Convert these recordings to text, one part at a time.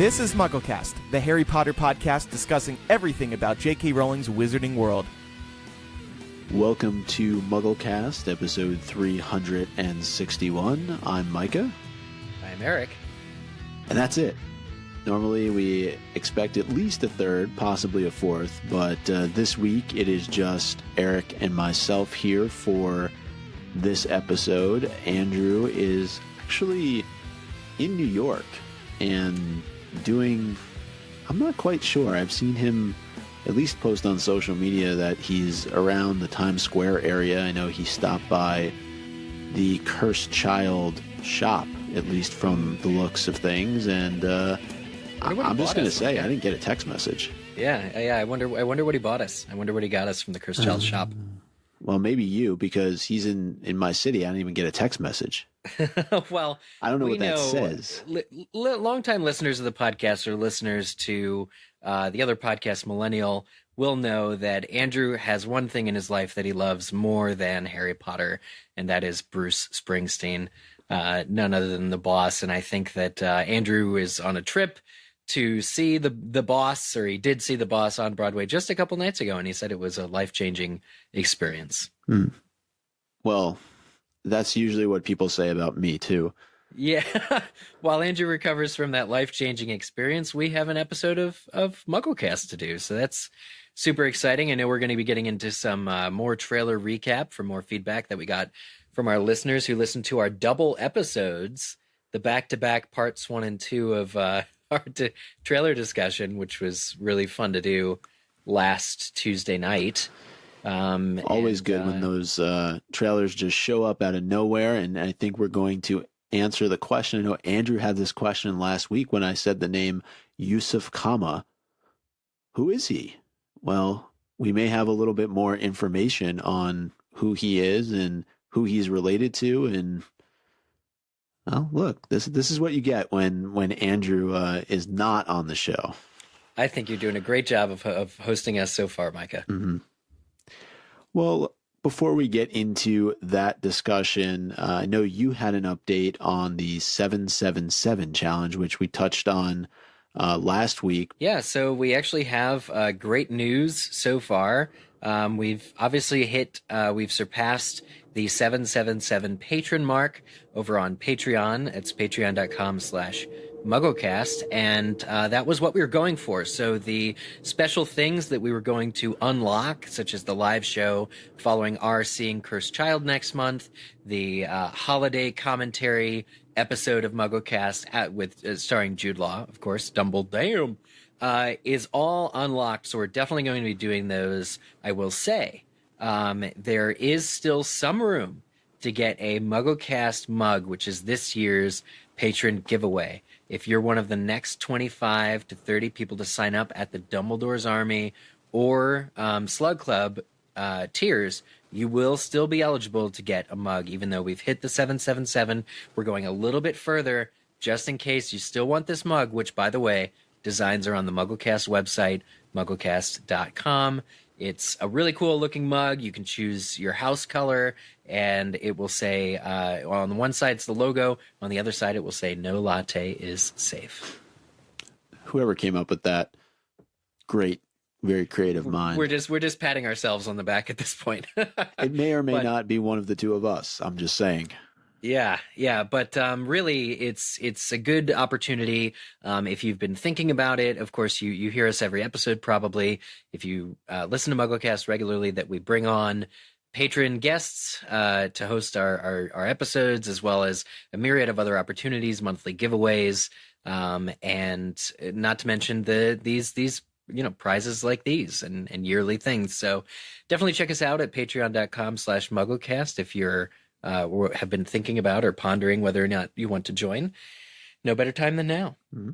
This is MuggleCast, the Harry Potter podcast discussing everything about J.K. Rowling's Wizarding World. Welcome to MuggleCast, episode 361. I'm Micah. I'm Eric. And that's it. Normally we expect at least a third, possibly a fourth, but this week it is just Eric and myself here for this episode. Andrew is actually in New York and doing, I'm not quite sure. I've seen him at least post on social media that he's around the Times Square area. I know he stopped by the Cursed Child shop, at least from the looks of things, and I'm just going to say I didn't get a text message. Yeah. I wonder what he bought us. I wonder what he got us from the Cursed Child shop. Well, maybe you, because he's in my city. I didn't even get a text message. Well, I don't know what that says. Longtime listeners of the podcast or listeners to the other podcast, Millennial, will know that Andrew has one thing in his life that he loves more than Harry Potter, and that is Bruce Springsteen, none other than the boss. And I think that Andrew is on a trip to see the boss, or he did see the boss on Broadway just a couple nights ago, and he said it was a life-changing experience. Well, that's usually what people say about me, too. Yeah. While Andrew recovers from that life-changing experience, we have an episode of MuggleCast to do. So that's super exciting. I know we're going to be getting into some more trailer recap for more feedback that we got from our listeners who listened to our double episodes, the back-to-back parts 1 and 2 of our trailer discussion, which was really fun to do last Tuesday night. Always good when those trailers just show up out of nowhere, and I think we're going to answer the question. I know Andrew had this question last week when I said the name Yusuf Kama. Who is he? Well, we may have a little bit more information on who he is and who he's related to, and well, look, this is what you get when Andrew is not on the show. I think you're doing a great job of hosting us so far, Micah. Mm-hmm. Well, before we get into that discussion, I know you had an update on the 777 challenge, which we touched on last week. Yeah, so we actually have great news so far. We've obviously we've surpassed the 777 patron mark over on Patreon. It's patreon.com/MuggleCast, and that was what we were going for. So the special things that we were going to unlock, such as the live show following our Seeing Cursed Child next month, the holiday commentary episode of MuggleCast with starring Jude Law, of course, Dumbledore, is all unlocked. So we're definitely going to be doing those. I will say there is still some room to get a MuggleCast mug, which is this year's patron giveaway. If you're one of the next 25 to 30 people to sign up at the Dumbledore's Army or Slug Club tiers, you will still be eligible to get a mug, even though we've hit the 777. We're going a little bit further, just in case you still want this mug, which, by the way, designs are on the MuggleCast website, MuggleCast.com. It's a really cool looking mug. You can choose your house color, and it will say, on the one side it's the logo, on the other side it will say, "No latte is safe." Whoever came up with that, great, very creative mind. We're just patting ourselves on the back at this point. It may or may not be one of the two of us. I'm just saying. Yeah, but really, it's a good opportunity. If you've been thinking about it, of course, you hear us every episode probably. If you listen to MuggleCast regularly, that we bring on patron guests to host our episodes, as well as a myriad of other opportunities, monthly giveaways, and not to mention these prizes like these and yearly things. So definitely check us out at patreon.com/MuggleCast if you're have been thinking about or pondering whether or not you want to join. No better time than now. Mm-hmm.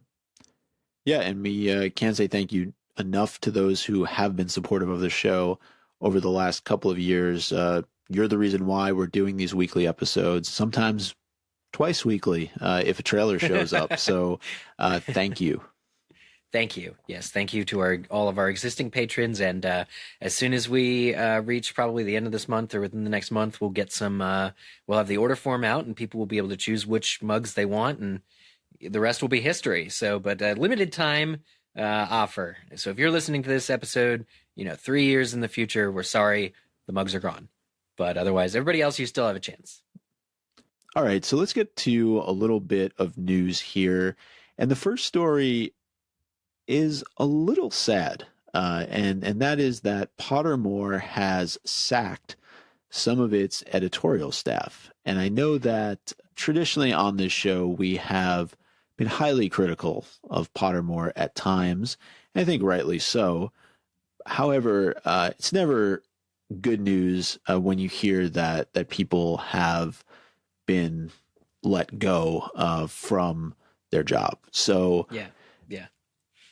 Yeah, and we can't say thank you enough to those who have been supportive of the show over the last couple of years. You're the reason why we're doing these weekly episodes, sometimes twice weekly if a trailer shows up. So thank you. Thank you. Yes, thank you to all of our existing patrons. And as soon as we reach probably the end of this month or within the next month, we'll get some. We'll have the order form out, and people will be able to choose which mugs they want. And the rest will be history. So, but a limited time offer. So if you're listening to this episode, 3 years in the future, we're sorry, the mugs are gone. But otherwise, everybody else, you still have a chance. All right, so let's get to a little bit of news here. And the first story is a little sad, and that is that Pottermore has sacked some of its editorial staff. And I know that traditionally on this show, we have been highly critical of Pottermore at times, and I think rightly so. However, it's never good news when you hear that people have been let go from their job. So yeah.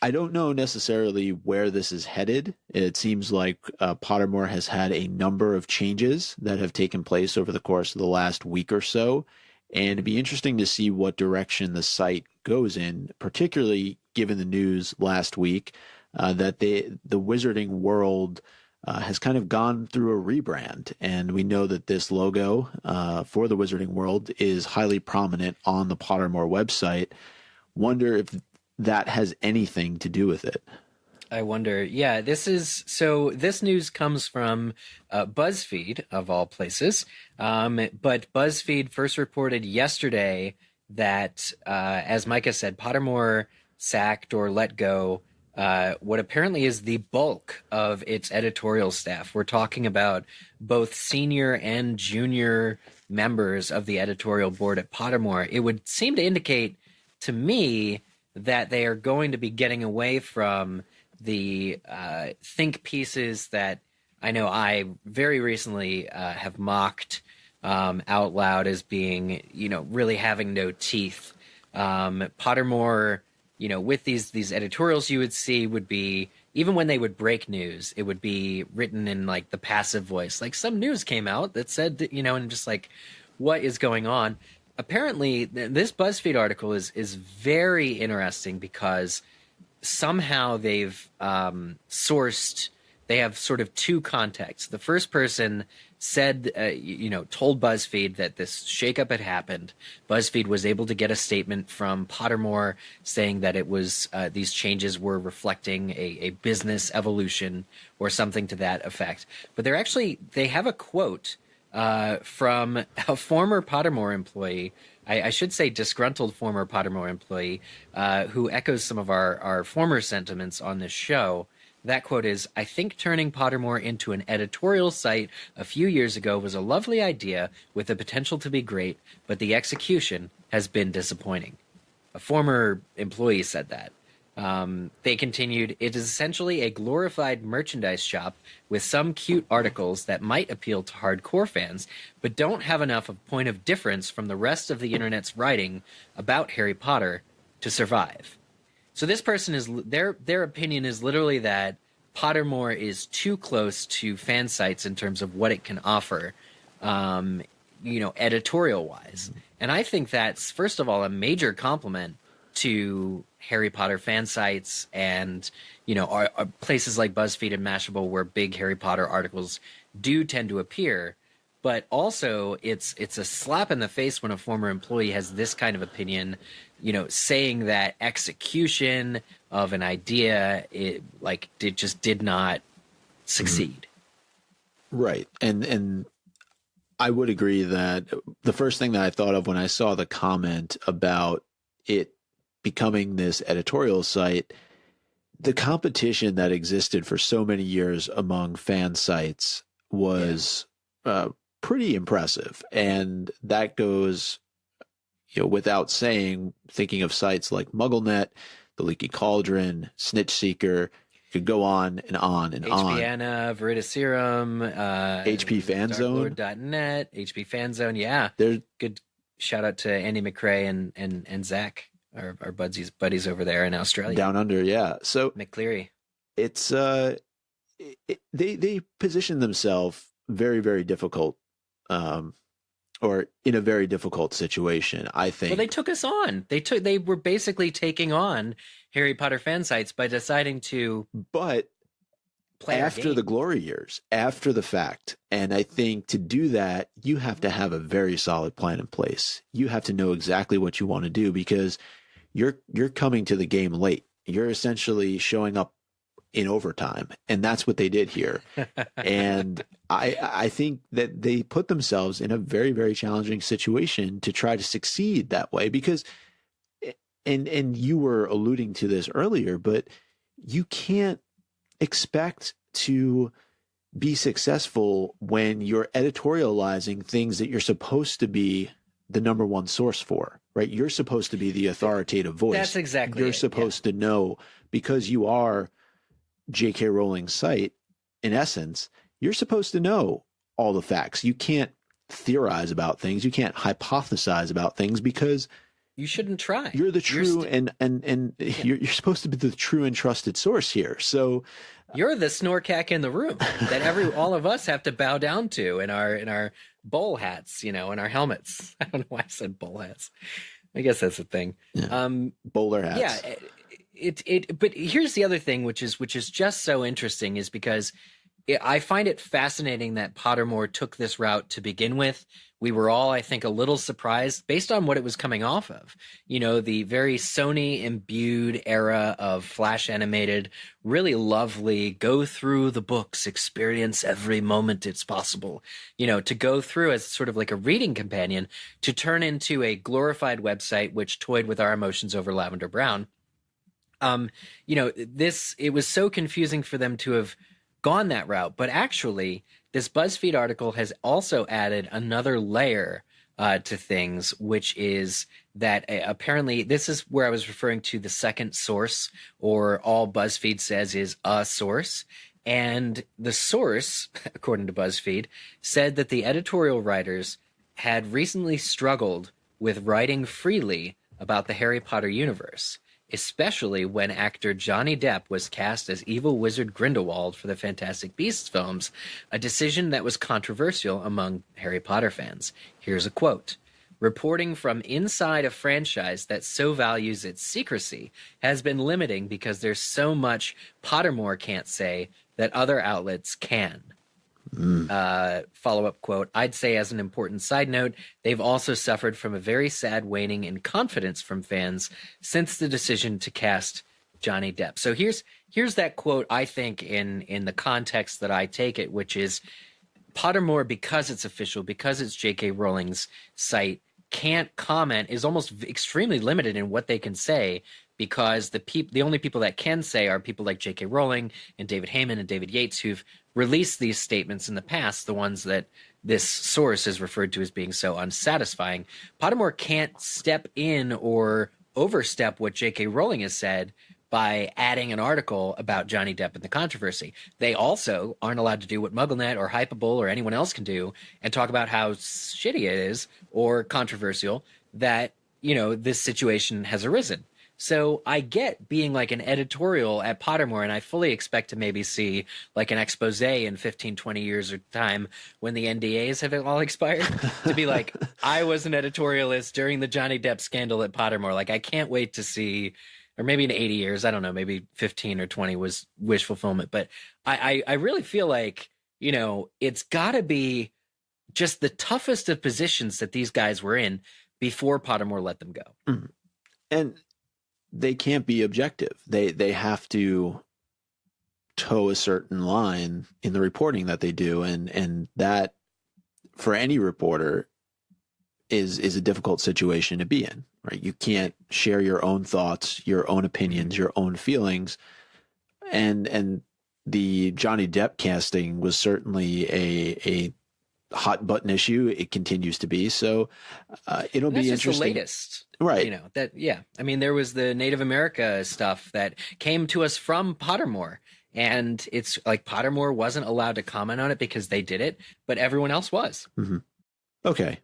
I don't know necessarily where this is headed. It seems like Pottermore has had a number of changes that have taken place over the course of the last week or so, and it'd be interesting to see what direction the site goes in, particularly given the news last week that the Wizarding World has kind of gone through a rebrand. And we know that this logo for the Wizarding World is highly prominent on the Pottermore website. Wonder if that has anything to do with it. I wonder. Yeah, this news comes from BuzzFeed, of all places. But BuzzFeed first reported yesterday that, as Micah said, Pottermore sacked or let go what apparently is the bulk of its editorial staff. We're talking about both senior and junior members of the editorial board at Pottermore. It would seem to indicate to me that they are going to be getting away from the think pieces that I know I very recently have mocked out loud as being, really having no teeth. Pottermore, with these editorials you would see would be, even when they would break news, it would be written in like the passive voice. Like some news came out that said, and just like, what is going on? Apparently, this BuzzFeed article is very interesting because somehow they've they have sort of two contexts. The first person said, told BuzzFeed that this shakeup had happened. BuzzFeed was able to get a statement from Pottermore saying that it was these changes were reflecting a business evolution or something to that effect. But they have a quote from a former Pottermore employee, I should say disgruntled former Pottermore employee, who echoes some of our former sentiments on this show. That quote is, "I think turning Pottermore into an editorial site a few years ago was a lovely idea with the potential to be great, but the execution has been disappointing." A former employee said that. They continued, "It is essentially a glorified merchandise shop with some cute articles that might appeal to hardcore fans, but don't have enough of point of difference from the rest of the internet's writing about Harry Potter to survive." So this person is, their opinion is literally that Pottermore is too close to fan sites in terms of what it can offer, editorial wise. And I think that's, first of all, a major compliment to Harry Potter fan sites and, are places like BuzzFeed and Mashable where big Harry Potter articles do tend to appear. But also it's a slap in the face when a former employee has this kind of opinion, saying that execution of an idea, it just did not succeed. Right. And I would agree that the first thing that I thought of when I saw the comment about it becoming this editorial site, the competition that existed for so many years among fan sites was pretty impressive. And that goes, without saying, thinking of sites like MuggleNet, The Leaky Cauldron, Snitch Seeker, could go on and on and on. HPANA, Veritaserum, HP Fanzone, Darklord.net, HP Fanzone, yeah. There's good shout out to Andy McRae and Zach, our buddies over there in Australia. Down under, yeah. So McCleary. It's they position themselves very, very difficult, or in a very difficult situation, I think. Well, they took us on. They were basically taking on Harry Potter fan sites by deciding to play after the glory years, after the fact. And I think to do that, you have to have a very solid plan in place. You have to know exactly what you want to do, because you're coming to the game late. You're essentially showing up in overtime, and that's what they did here. And I think that they put themselves in a very, very challenging situation to try to succeed that way, because and you were alluding to this earlier, but you can't expect to be successful when you're editorializing things that you're supposed to be the number one source for, right? You're supposed to be the authoritative voice. That's exactly You're it, supposed to know, because you are J.K. Rowling's site, in essence, you're supposed to know all the facts. You can't theorize about things. You can't hypothesize about things, because you shouldn't try. You're the true you're supposed to be the true and trusted source here. So you're the snorcack in the room that all of us have to bow down to in our bowl hats, in our helmets. I don't know why I said bowl hats. I guess that's the thing. Yeah. Bowler hats. Yeah. But here's the other thing, which is just so interesting, is because I find it fascinating that Pottermore took this route to begin with. We were all, I think, a little surprised based on what it was coming off of. The very Sony-imbued era of Flash animated, really lovely, go through the books, experience every moment it's possible, to go through as sort of like a reading companion, to turn into a glorified website which toyed with our emotions over Lavender Brown. It was so confusing for them to have gone that route, but actually this BuzzFeed article has also added another layer to things, which is that apparently this is where I was referring to the second source, or all BuzzFeed says is a source. And the source, according to BuzzFeed, said that the editorial writers had recently struggled with writing freely about the Harry Potter universe, especially when actor Johnny Depp was cast as evil wizard Grindelwald for the Fantastic Beasts films, a decision that was controversial among Harry Potter fans. Here's a quote. Reporting from inside a franchise that so values its secrecy has been limiting because there's so much Pottermore can't say that other outlets can. Follow-up quote, I'd say as an important side note, they've also suffered from a very sad waning in confidence from fans since the decision to cast Johnny Depp. So here's that quote, I think, in the context that I take it, which is Pottermore, because it's official, because it's J.K. Rowling's site, can't comment, is almost extremely limited in what they can say, because the only people that can say are people like J.K. Rowling and David Heyman and David Yates, who've released these statements in the past, the ones that this source is referred to as being so unsatisfying. Pottermore can't step in or overstep what J.K. Rowling has said by adding an article about Johnny Depp and the controversy. They also aren't allowed to do what MuggleNet or Hypable or anyone else can do and talk about how shitty it is or controversial that, this situation has arisen. So I get being like an editorial at Pottermore, and I fully expect to maybe see like an expose in 15, 20 years or time when the NDAs have all expired to be like, I was an editorialist during the Johnny Depp scandal at Pottermore. Like, I can't wait to see, or maybe in 80 years, I don't know, maybe 15 or 20 was wish fulfillment. But I really feel like, it's got to be just the toughest of positions that these guys were in before Pottermore let them go. Mm-hmm. And they can't be objective. They have to toe a certain line in the reporting that they do, and that for any reporter is a difficult situation to be in, right? You can't share your own thoughts, your own opinions, your own feelings, and the Johnny Depp casting was certainly a hot button issue. It continues to be. So it'll be interesting. That's the latest, right? I mean, there was the Native America stuff that came to us from Pottermore, and it's like Pottermore wasn't allowed to comment on it because they did it, but everyone else was. Mm-hmm. Okay,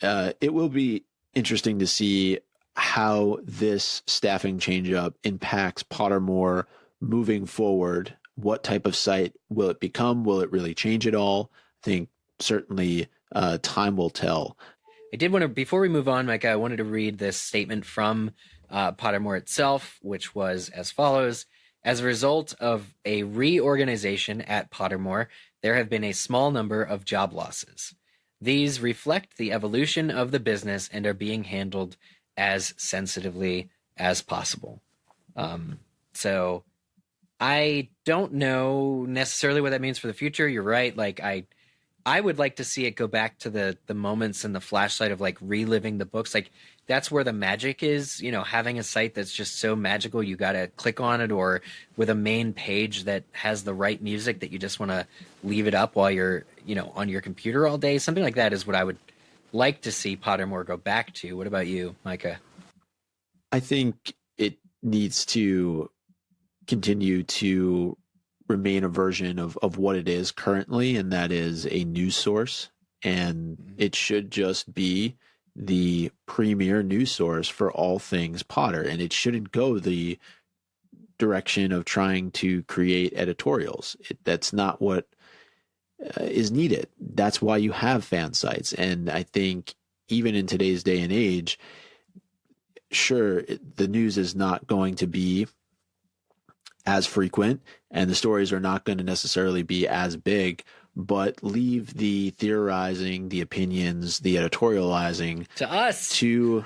it will be interesting to see how this staffing change up impacts Pottermore moving forward. What type of site will it become? Will it really change at all? I think certainly time will tell. I did want to, before we move on, Mike, I wanted to read this statement from Pottermore itself, which was as follows. As a result of a reorganization at Pottermore, there have been a small number of job losses. These reflect the evolution of the business and are being handled as sensitively as possible. So I don't know necessarily what that means for the future. You're right. Like I would like to see it go back to the moments and the flashlight of like reliving the books. Like that's where the magic is, you know, having a site that's just so magical. You got to click on it, or with a main page that has the right music that you just want to leave it up while you're, you know, on your computer all day. Something like that is what I would like to see Pottermore go back to. What about you, Micah? I think it needs to continue to remain a version of what it is currently, and that is a news source. And it should just be the premier news source for all things Potter. And it shouldn't go the direction of trying to create editorials. That's not what is needed. That's why you have fan sites. And I think even in today's day and age, sure, the news is not going to be as frequent and the stories are not going to necessarily be as big, but leave the theorizing, the opinions, the editorializing to us, to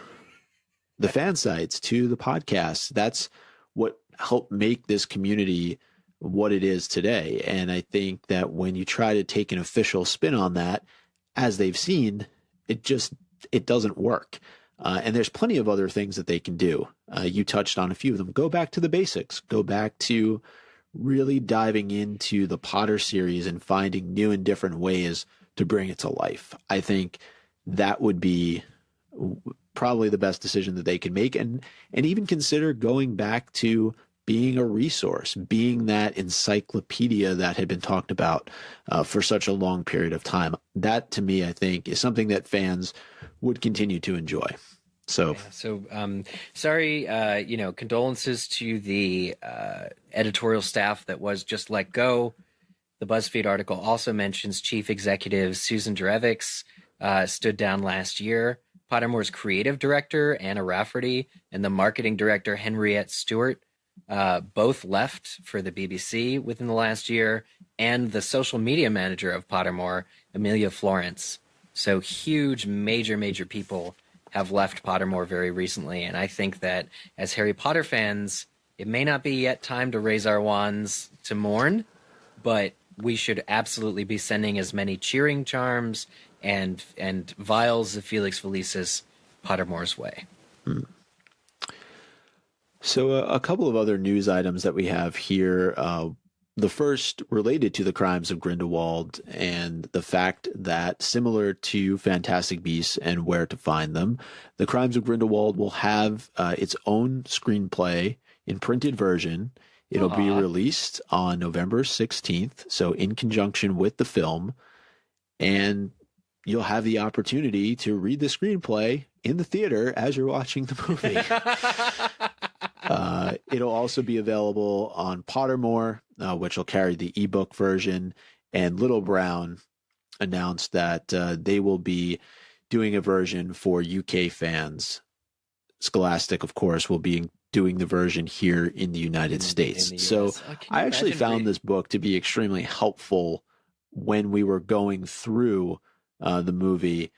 the fan sites, to the podcasts. That's what helped make this community what it is today. And I think that when you try to take an official spin on that, as they've seen, it doesn't work. And there's plenty of other things that they can do. You touched on a few of them. Go back to the basics. Go back to really diving into the Potter series and finding new and different ways to bring it to life. I think that would be probably the best decision that they can make. And even consider going back to being a resource, being that encyclopedia that had been talked about for such a long period of time. That, to me, I think, is something that fans would continue to enjoy. So, sorry, condolences to the editorial staff that was just let go. The BuzzFeed article also mentions Chief Executive Susan Drevics stood down last year. Pottermore's creative director, Anna Rafferty, and the marketing director, Henriette Stewart, both left for the BBC within the last year, and the social media manager of Pottermore, Amelia Florence. So huge, major people have left Pottermore very recently. And I think that as Harry Potter fans, it may not be yet time to raise our wands to mourn, but we should absolutely be sending as many cheering charms and vials of Felix Felicis Pottermore's way. So a couple of other news items that we have here. The first related to the Crimes of Grindelwald and the fact that, similar to Fantastic Beasts and Where to Find Them, the Crimes of Grindelwald will have its own screenplay in printed version. It'll be released on November 16th, so in conjunction with the film, and you'll have the opportunity to read the screenplay in the theater as you're watching the movie. It'll also be available on Pottermore, which will carry the ebook version. And Little Brown announced that they will be doing a version for UK fans. Scholastic, of course, will be doing the version here in the United States. So I actually found this book to be extremely helpful when we were going through the movie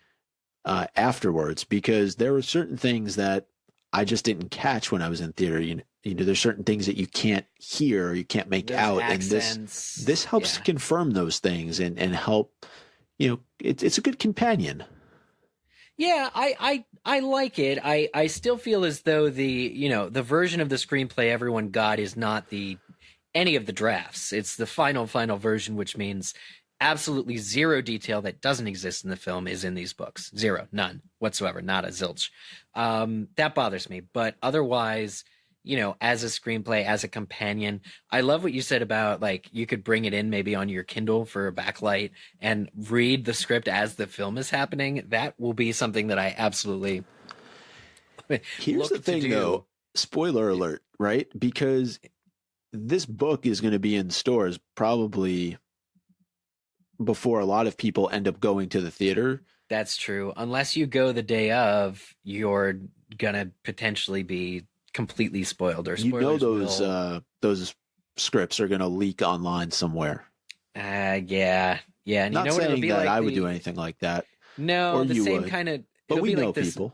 afterwards, because there were certain things that I just didn't catch when I was in theater. You know, there's certain things that you can't hear, or you can't make There's out, accents. and this helps to confirm those things and help. You know, it's a good companion. Yeah, I like it. I still feel as though the version of the screenplay everyone got is not any of the drafts. It's the final version, which means absolutely zero detail that doesn't exist in the film is in these books. Zero, none whatsoever, not a zilch. That bothers me. But otherwise, you know, as a screenplay, as a companion, I love what you said about, like, you could bring it in maybe on your Kindle for a backlight and read the script as the film is happening. That will be something that I absolutely Here's the thing, though, spoiler alert, right? Because this book is going to be in stores probably before a lot of people end up going to the theater. That's true. Unless you go the day of, you're going to potentially be completely spoiled, or spoilers. You know those scripts are going to leak online somewhere. Yeah. And Not you know what saying it'll be that like I would do anything like that. No, or the you same would. kind of. But we know like this, people.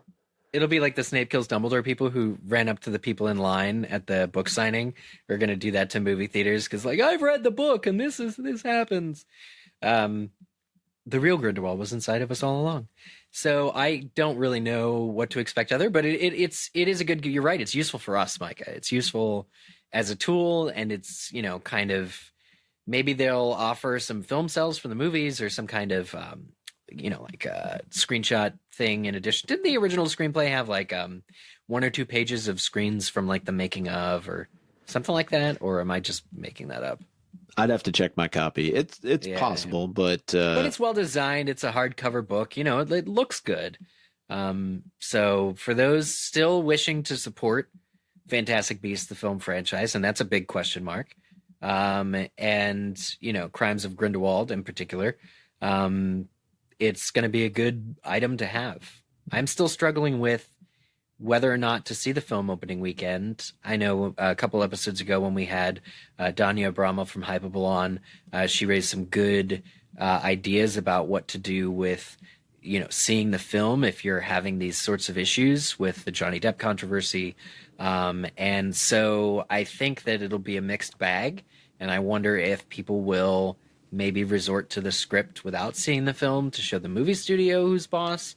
It'll be like the Snape kills Dumbledore people who ran up to the people in line at the book signing are going to do that to movie theaters because, like, I've read the book and this happens. The real Grindelwald was inside of us all along. So I don't really know what to expect but it is a good, you're right. It's useful for us, Micah. It's useful as a tool, and it's, kind of, maybe they'll offer some film cells from the movies or some kind of, like a screenshot thing in addition. Did the original screenplay have like 1 or 2 pages of screens from like the making of or something like that? Or am I just making that up? I'd have to check my copy. It's possible, but it's well designed. It's a hardcover book. It looks good. So for those still wishing to support Fantastic Beasts, the film franchise, and that's a big question mark, and Crimes of Grindelwald in particular, it's going to be a good item to have. I'm still struggling with whether or not to see the film opening weekend. I know a couple episodes ago when we had Danya Abramoff from Hypable on, she raised some good ideas about what to do with, seeing the film if you're having these sorts of issues with the Johnny Depp controversy. And so I think that it'll be a mixed bag, and I wonder if people will maybe resort to the script without seeing the film to show the movie studio who's boss.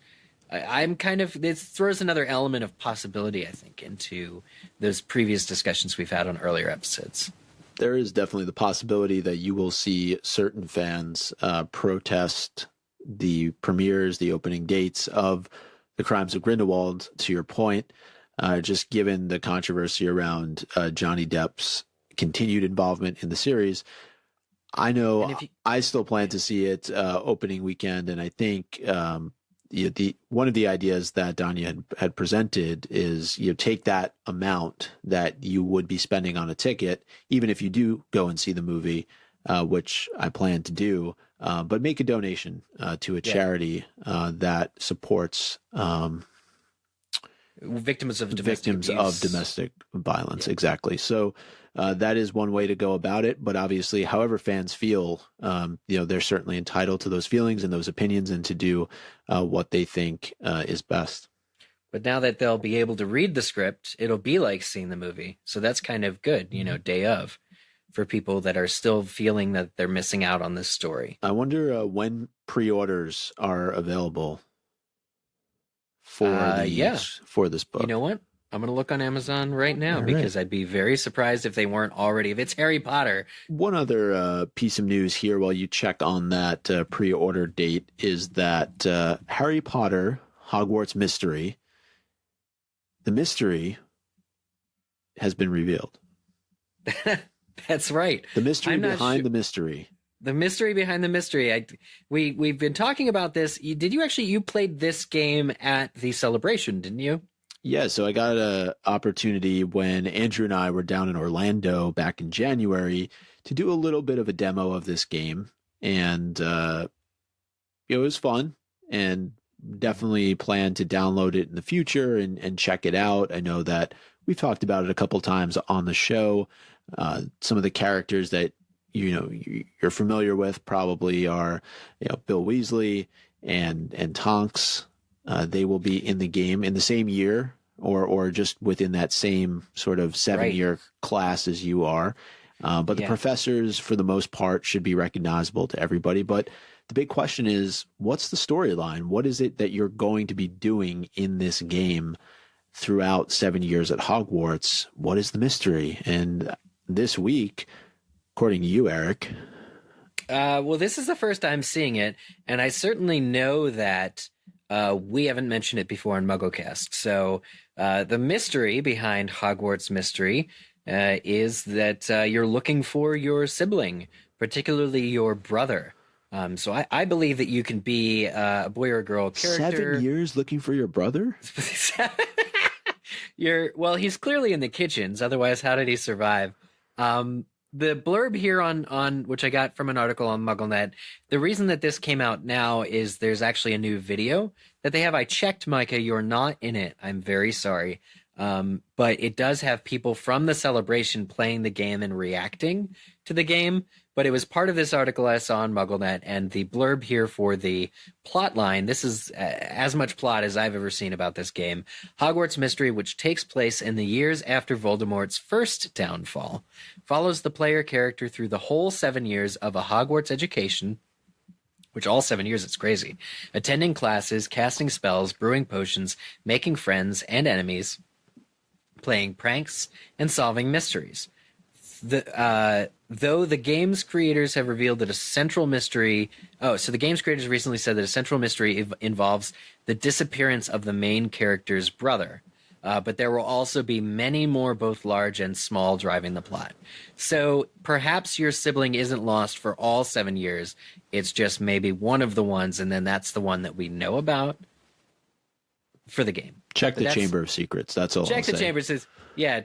I'm kind of, this throws another element of possibility, I think, into those previous discussions we've had on earlier episodes. There is definitely the possibility that you will see certain fans protest the premieres, the opening dates of the Crimes of Grindelwald, to your point, just given the controversy around Johnny Depp's continued involvement in the series. I know I still plan to see it opening weekend, and I think one of the ideas that Danya had presented is take that amount that you would be spending on a ticket, even if you do go and see the movie, which I plan to do, but make a donation to a charity that supports victims of domestic violence. Yeah. Exactly. So that is one way to go about it. But obviously, however fans feel, they're certainly entitled to those feelings and those opinions and to do what they think is best. But now that they'll be able to read the script, it'll be like seeing the movie. So that's kind of good, day of, for people that are still feeling that they're missing out on this story. I wonder when pre-orders are available for this book. You know what? I'm going to look on Amazon right now because I'd be very surprised if they weren't already. If it's Harry Potter. One other piece of news here while you check on that pre-order date is that Harry Potter, Hogwarts Mystery, the mystery has been revealed. That's right. The mystery behind the mystery. The mystery behind the mystery. We've been talking about this. You played this game at the celebration, didn't you? Yeah, so I got an opportunity when Andrew and I were down in Orlando back in January to do a little bit of a demo of this game. And it was fun, and definitely plan to download it in the future and check it out. I know that we've talked about it a couple times on the show. Some of the characters that you're familiar with probably are Bill Weasley and Tonks. They will be in the game in the same year or just within that same sort of 7-year class as you are. But the professors, for the most part, should be recognizable to everybody. But the big question is, what's the storyline? What is it that you're going to be doing in this game throughout 7 years at Hogwarts? What is the mystery? And this week, according to you, Eric. Well, this is the first time seeing it, and I certainly know that we haven't mentioned it before on MuggleCast. So the mystery behind Hogwarts Mystery is that you're looking for your sibling, particularly your brother. So I believe that you can be a boy or a girl character. 7 years looking for your brother? Well, he's clearly in the kitchens. Otherwise, how did he survive? The blurb here on which I got from an article on MuggleNet, the reason that this came out now is there's actually a new video that they have. I checked, Micah, you're not in it. I'm very sorry. But it does have people from the celebration playing the game and reacting to the game. But it was part of this article I saw on MuggleNet, and the blurb here for the plot line. This is as much plot as I've ever seen about this game. Hogwarts Mystery, which takes place in the years after Voldemort's first downfall, follows the player character through the whole 7 years of a Hogwarts education, which all 7 years, it's crazy, attending classes, casting spells, brewing potions, making friends and enemies, playing pranks, and solving mysteries. Though the game's creators have revealed that a central mystery... Oh, so the game's creators recently said that a central mystery involves the disappearance of the main character's brother. But there will also be many more, both large and small, driving the plot. So perhaps your sibling isn't lost for all 7 years. It's just maybe one of the ones, and then that's the one that we know about for the game. Check the Chamber of Secrets. That's all. Check the Chamber says, yeah.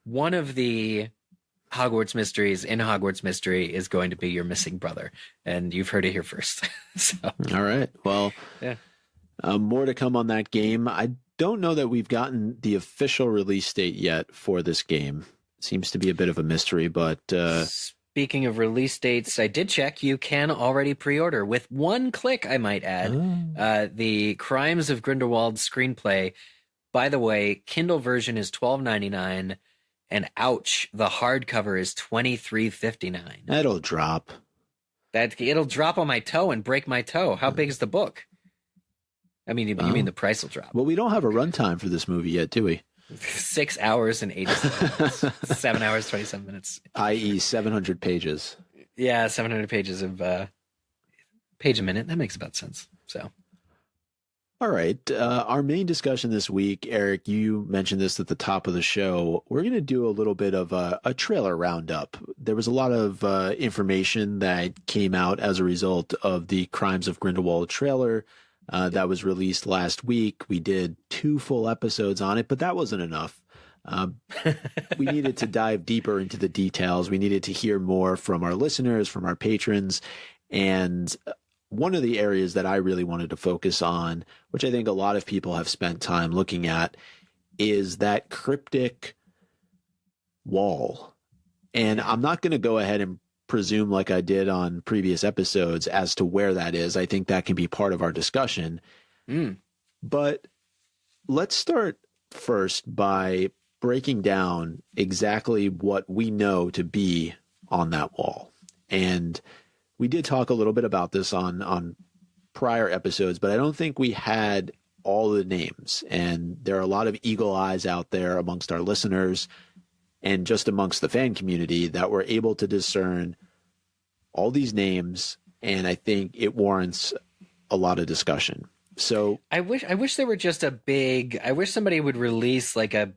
One of the Hogwarts mysteries in Hogwarts Mystery is going to be your missing brother, and you've heard it here first. So, all right. Well, yeah. More to come on that game. I don't know that we've gotten the official release date yet for this game. Seems to be a bit of a mystery, but speaking of release dates, I did check. You can already pre-order with one click, I might add. The Crimes of Grindelwald screenplay. By the way, Kindle version is $12.99, and ouch, the hardcover is $23.59. That'll drop. It'll drop on my toe and break my toe. How big is the book? I mean, you mean the price will drop? Well, we don't have a runtime for this movie yet, do we? 6 hours and 87 minutes. 7 hours, 27 minutes. I.e. 700 pages. Yeah, 700 pages of page a minute. That makes about sense. So, all right. Our main discussion this week, Eric, you mentioned this at the top of the show. We're going to do a little bit of a trailer roundup. There was a lot of information that came out as a result of the Crimes of Grindelwald trailer that was released last week. We did 2 full episodes on it, but that wasn't enough. We needed to dive deeper into the details. We needed to hear more from our listeners, from our patrons. And one of the areas that I really wanted to focus on, which I think a lot of people have spent time looking at, is that cryptic wall. And I'm not going to go ahead and presume, like I did on previous episodes, as to where that is. I think that can be part of our discussion. But let's start first by breaking down exactly what we know to be on that wall. And we did talk a little bit about this on prior episodes, but I don't think we had all the names. And there are a lot of eagle eyes out there amongst our listeners and just amongst the fan community that were able to discern all these names. And I think it warrants a lot of discussion. So I wish there were just I wish somebody would release like a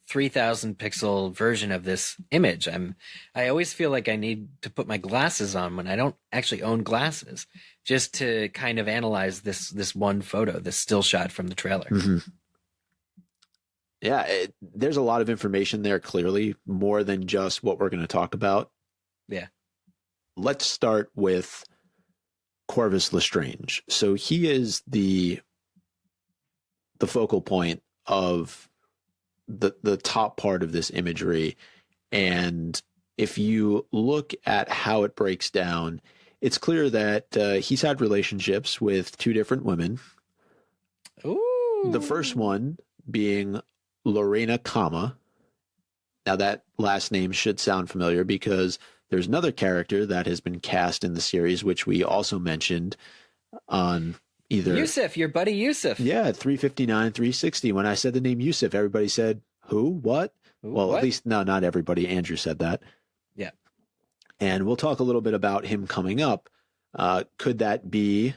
3,000 pixel version of this image. I always feel like I need to put my glasses on when I don't actually own glasses, just to kind of analyze this one photo, this still shot from the trailer. Mm-hmm. Yeah, there's a lot of information there, clearly, more than just what we're going to talk about. Yeah. Let's start with Corvus Lestrange. So he is the focal point of the top part of this imagery. And if you look at how it breaks down, it's clear that he's had relationships with 2 different women. Ooh. The first one being Leta Kama. Now that last name should sound familiar because there's another character that has been cast in the series, which we also mentioned on either Yusuf, your buddy Yusuf. Yeah, 359, 360. When I said the name Yusuf, everybody said, who? What? Well, what? At least, no, not everybody. Andrew said that. Yeah. And we'll talk a little bit about him coming up. Could that be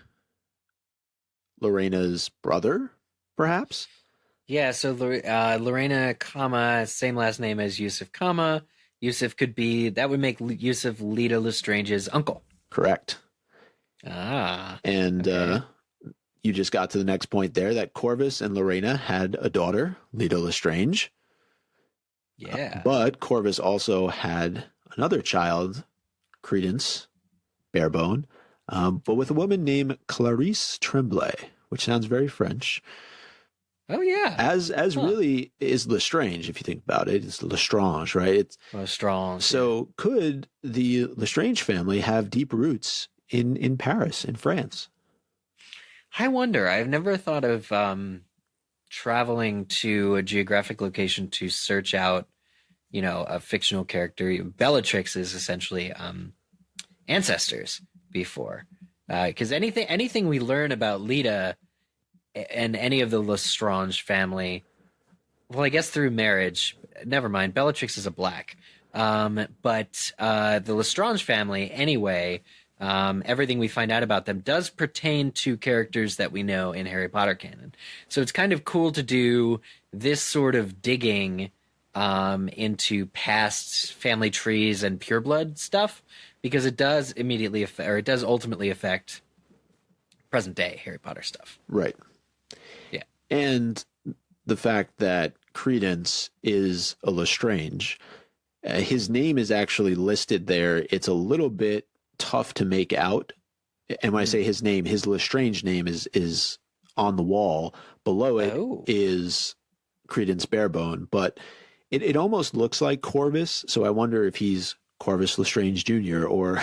Lorena's brother, perhaps? Yeah, so Leta Kama, same last name as Yusuf Kama. Yusuf that would make Yusuf Leta Lestrange's uncle. Correct. And okay. You just got to the next point there, that Corvus and Lorena had a daughter, Leta Lestrange. Yeah. But Corvus also had another child, Credence, Barebone, but with a woman named Clarice Tremblay, which sounds very French. Oh yeah. As really is Lestrange, if you think about it. It's Lestrange, right? It's Lestrange. So could the Lestrange family have deep roots in Paris, in France? I wonder. I've never thought of traveling to a geographic location to search out, a fictional character. Bellatrix is essentially ancestors before. Because anything we learn about Leta and any of the Lestrange family, well, I guess through marriage. Never mind. Bellatrix is a black. But the Lestrange family, anyway, everything we find out about them does pertain to characters that we know in Harry Potter canon. So it's kind of cool to do this sort of digging into past family trees and pureblood stuff, because it does it does ultimately affect present day Harry Potter stuff. Right. Yeah. And the fact that Credence is a Lestrange, his name is actually listed there. It's a little bit tough to make out. And when I say his name, his Lestrange name is on the wall. Below it is Credence Barebone, but it almost looks like Corvus. So I wonder if he's Corvus Lestrange Jr. or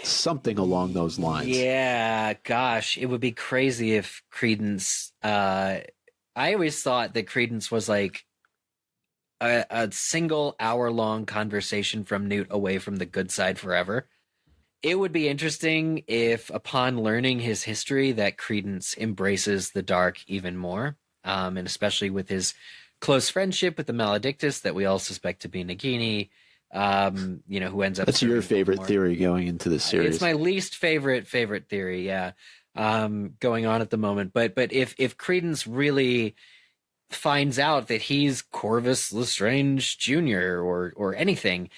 something along those lines. Yeah, gosh, it would be crazy if Credence. I always thought that Credence was like a single hour-long conversation from Newt away from the good side forever. It would be interesting if, upon learning his history, that Credence embraces the dark even more, and especially with his close friendship with the Maledictus that we all suspect to be Nagini, who ends up... That's your favorite theory going into this series. It's my least favorite theory, yeah, going on at the moment. But if Credence really finds out that he's Corvus Lestrange Jr. or anything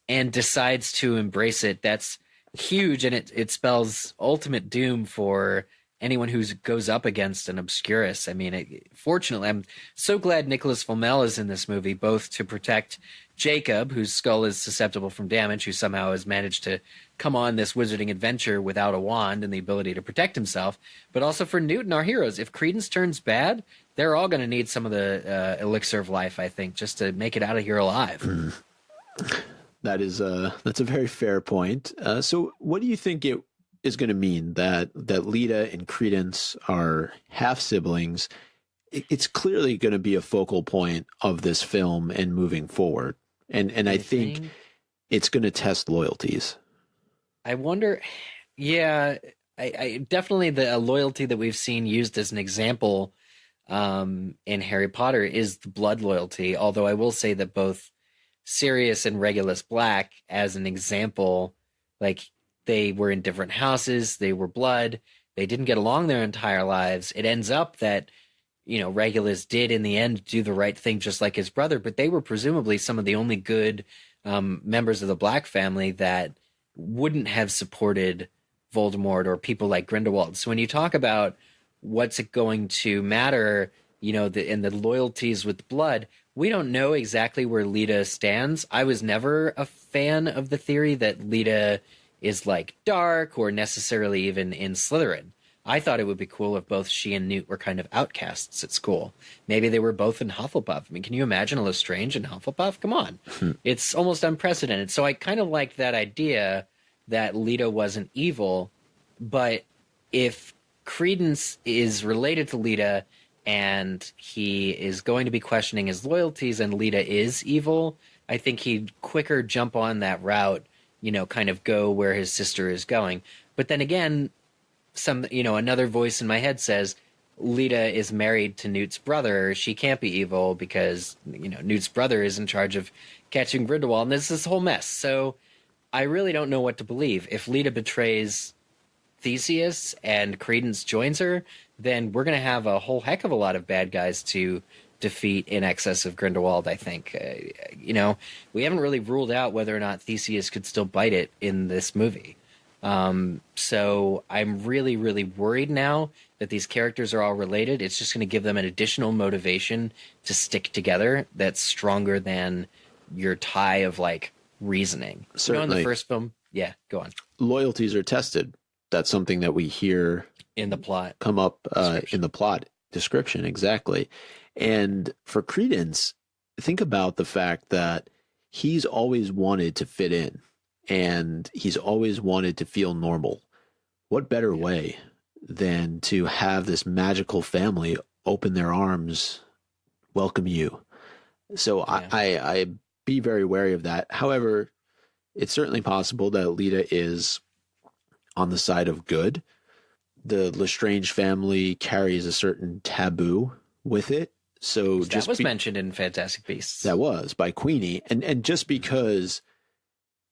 and decides to embrace it, that's huge, and it spells ultimate doom for anyone who goes up against an Obscurus. I mean, fortunately, I'm so glad Nicholas Flamel is in this movie, both to protect Jacob, whose skull is susceptible from damage, who somehow has managed to come on this wizarding adventure without a wand and the ability to protect himself, but also for Newt and our heroes. If Credence turns bad, they're all going to need some of the elixir of life, I think, just to make it out of here alive. That's a very fair point. So what do you think it is going to mean that Leta and Credence are half siblings? It's clearly going to be a focal point of this film and moving forward. And I think it's going to test loyalties. I wonder. Yeah, I definitely the loyalty that we've seen used as an example in Harry Potter is the blood loyalty. Although I will say that both Sirius and Regulus Black, as an example, like, they were in different houses, they were blood, they didn't get along their entire lives. It ends up that, Regulus did in the end do the right thing just like his brother, but they were presumably some of the only good members of the Black family that wouldn't have supported Voldemort or people like Grindelwald. So when you talk about what's it going to matter, in the loyalties with blood, we don't know exactly where Leta stands. I was never a fan of the theory that Leta is like dark or necessarily even in Slytherin. I thought it would be cool if both she and Newt were kind of outcasts at school. Maybe they were both in Hufflepuff. I mean, can you imagine a Lestrange in Hufflepuff? Come on. It's almost unprecedented. So I kind of like that idea that Leta wasn't evil, but if Credence is related to Leta and he is going to be questioning his loyalties and Leta is evil, I think he'd quicker jump on that route, kind of go where his sister is going. But then again, another voice in my head says Leta is married to Newt's brother. She can't be evil because, Newt's brother is in charge of catching Grindelwald, and there's this whole mess. So I really don't know what to believe. If Leta betrays Theseus and Credence joins her, then we're going to have a whole heck of a lot of bad guys to defeat in excess of Grindelwald, I think. We haven't really ruled out whether or not Theseus could still bite it in this movie. So I'm really, really worried now that these characters are all related. It's just going to give them an additional motivation to stick together that's stronger than your tie of, like, reasoning. Certainly. In the first film? Yeah, go on. Loyalties are tested. That's something that we hear in the plot come up in the plot description, exactly. And for Credence, think about the fact that he's always wanted to fit in and he's always wanted to feel normal. What better way than to have this magical family open their arms, welcome you? So I be very wary of that. However, it's certainly possible that Leta is on the side of good. The Lestrange family carries a certain taboo with it. So that was mentioned in Fantastic Beasts. That was by Queenie. And just because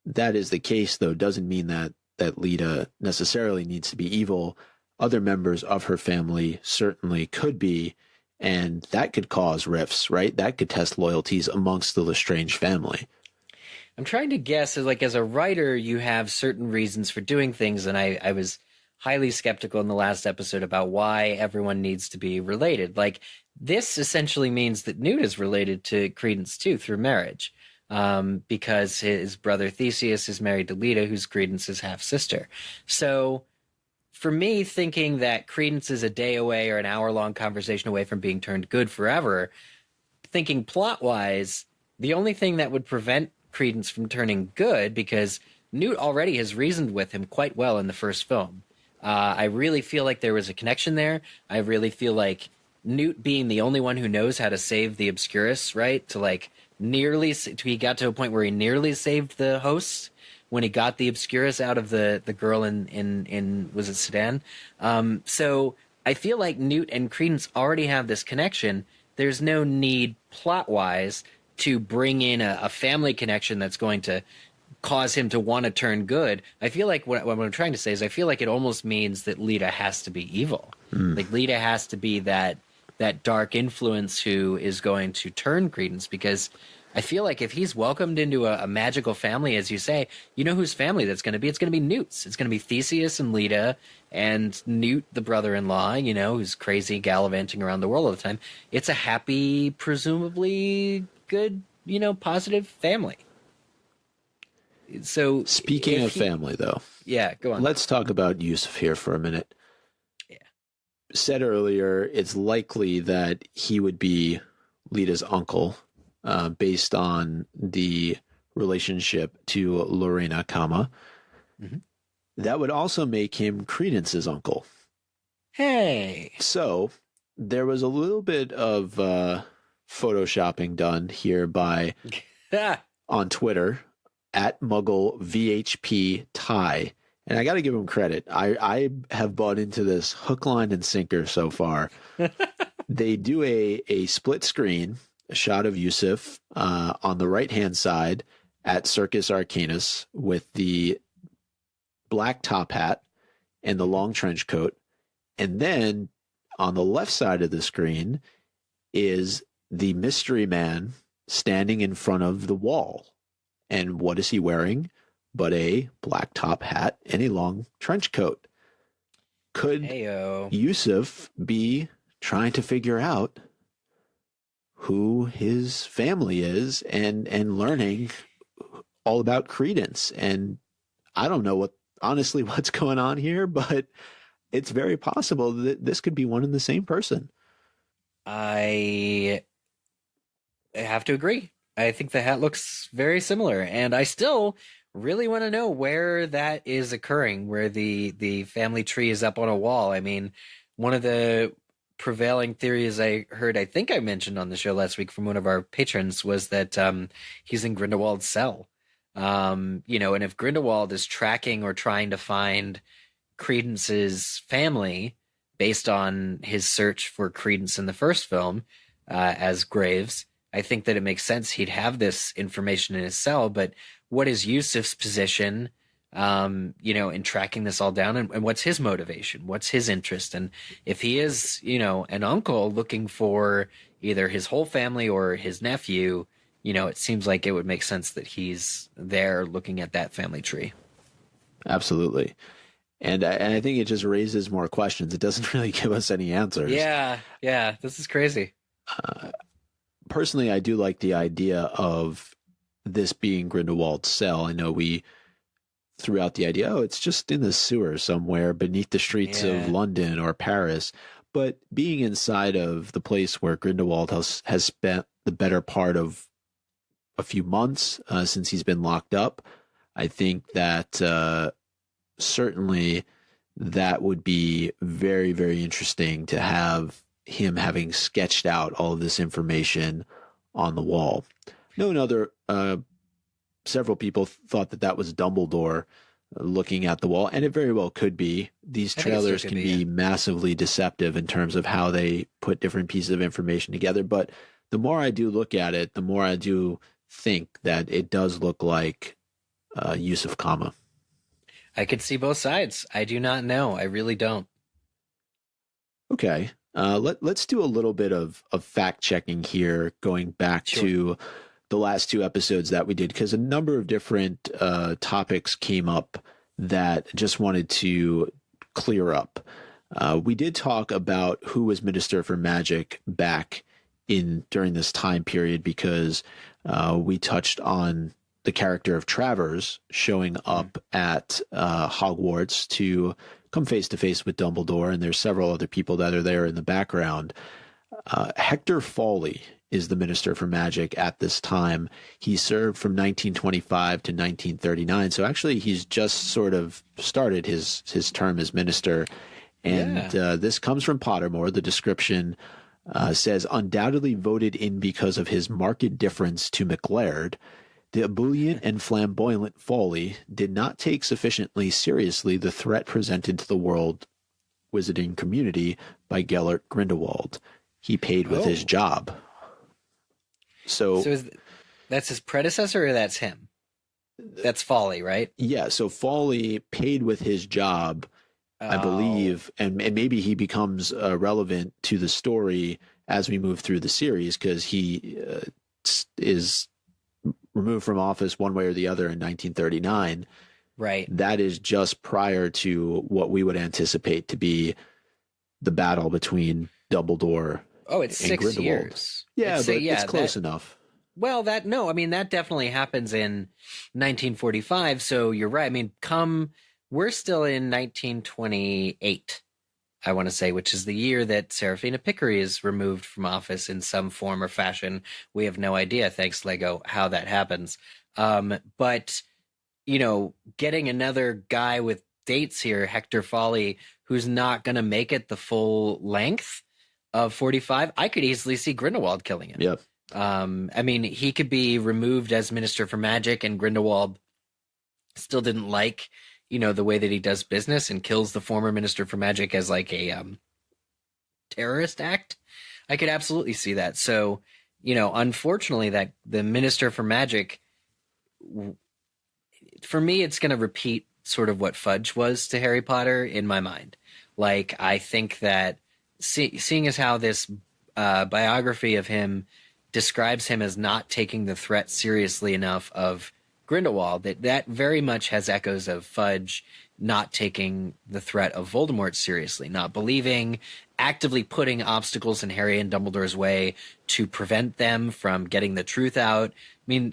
that is the case, though, doesn't mean that Leta necessarily needs to be evil. Other members of her family certainly could be, and that could cause rifts, right? That could test loyalties amongst the Lestrange family. I'm trying to guess, as a writer, you have certain reasons for doing things, and I was highly skeptical in the last episode about why everyone needs to be related. Like, this essentially means that Newt is related to Credence, too, through marriage, because his brother Theseus is married to Leta, who's Credence's half-sister. So, for me, thinking that Credence is a day away or an hour-long conversation away from being turned good forever, thinking plot-wise, the only thing that would prevent Credence from turning good, because Newt already has reasoned with him quite well in the first film. I really feel like there was a connection there. I really feel like Newt being the only one who knows how to save the Obscurus, right? He got to a point where he nearly saved the hosts when he got the Obscurus out of the girl in was it Sudan? So I feel like Newt and Credence already have this connection. There's no need plot-wise to bring in a family connection that's going to cause him to want to turn good. I feel like what I'm trying to say is I feel like it almost means that Leta has to be evil. Like Leta has to be that dark influence who is going to turn Credence, because I feel like if he's welcomed into a magical family, as you say, you know whose family that's going to be? It's going to be Newt's. It's going to be Theseus and Leta and Newt, the brother-in-law, who's crazy gallivanting around the world all the time. It's a happy, presumably good, positive family. So speaking of family, though. Yeah, go on. Let's talk about Yusuf here for a minute. Yeah. Said earlier, it's likely that he would be Leta's uncle, based on the relationship to Lorena Kama. Mm-hmm. That would also make him Credence's uncle. Hey. So there was a little bit of photoshopping done here by on Twitter at MuggleVHP and I got to give him credit. I have bought into this hook, line, and sinker so far. They do a split screen, a shot of Yusuf on the right-hand side at Circus Arcanus with the black top hat and the long trench coat. And then on the left side of the screen is the mystery man standing in front of the wall. And what is he wearing but a black top hat and a long trench coat? Could Yusuf be trying to figure out who his family is and learning all about Credence? And I don't know honestly what's going on here, but it's very possible that this could be one and the same person. I have to agree. I think the hat looks very similar, and I still really want to know where that is occurring, where the family tree is up on a wall. I mean, one of the prevailing theories I heard, I think I mentioned on the show last week from one of our patrons, was that he's in Grindewald's cell. And if Grindewald is tracking or trying to find Credence's family based on his search for Credence in the first film as Graves, I think that it makes sense he'd have this information in his cell. But what is Yusuf's position, in tracking this all down, and what's his motivation? What's his interest? And if he is, an uncle looking for either his whole family or his nephew, it seems like it would make sense that he's there looking at that family tree. Absolutely. And I think it just raises more questions. It doesn't really give us any answers. Yeah. This is crazy. Personally, I do like the idea of this being Grindelwald's cell. I know we threw out the idea, it's just in the sewer somewhere beneath the streets of London or Paris. but being inside of the place where Grindelwald has spent the better part of a few months since he's been locked up, I think that certainly that would be very, very interesting to have him having sketched out all of this information on the wall. Several people thought that was Dumbledore looking at the wall, and it very well could be. These trailers can be massively deceptive in terms of how they put different pieces of information together. But the more I do look at it, the more I do think that it does look like Yusuf Kama. I could see both sides. I do not know. I really don't. Okay. Let's do a little bit of fact checking here, going back to the last two episodes that we did, because a number of different topics came up that just wanted to clear up. We did talk about who was Minister for Magic back during this time period, because we touched on the character of Travers showing up at Hogwarts to come face to face with Dumbledore, and there's several other people that are there in the background. Hector Fawley is the Minister for Magic at this time. He served from 1925 to 1939, so actually he's just sort of started his term as minister. And this comes from Pottermore. The description says, undoubtedly voted in because of his marked difference to McLaird, the ebullient and flamboyant Fawley did not take sufficiently seriously the threat presented to the world wizarding community by Gellert Grindelwald. He paid with his job. So that's his predecessor, or that's him? That's Fawley, right? Yeah, so Fawley paid with his job, I believe, and maybe he becomes relevant to the story as we move through the series, because he is removed from office one way or the other in 1939. Right. That is just prior to what we would anticipate to be the battle between Dumbledore. Oh, it's and 6 Grindelwald. years. Yeah, it's close enough. Well, that definitely happens in 1945. So you're right. I mean, we're still in 1928, I want to say, which is the year that Serafina Pickery is removed from office in some form or fashion. We have no idea, thanks Lego, how that happens. But, getting another guy with dates here, Hector Fawley, who's not going to make it the full length of 45, I could easily see Grindelwald killing him. Yep. I mean, he could be removed as Minister for Magic, and Grindelwald still didn't like, the way that he does business and kills the former Minister for Magic as like a terrorist act. I could absolutely see that. So, unfortunately, that the Minister for Magic, for me, it's going to repeat sort of what Fudge was to Harry Potter in my mind. Like, I think that seeing as how this biography of him describes him as not taking the threat seriously enough of Grindelwald, that very much has echoes of Fudge not taking the threat of Voldemort seriously, not believing, actively putting obstacles in Harry and Dumbledore's way to prevent them from getting the truth out. I mean,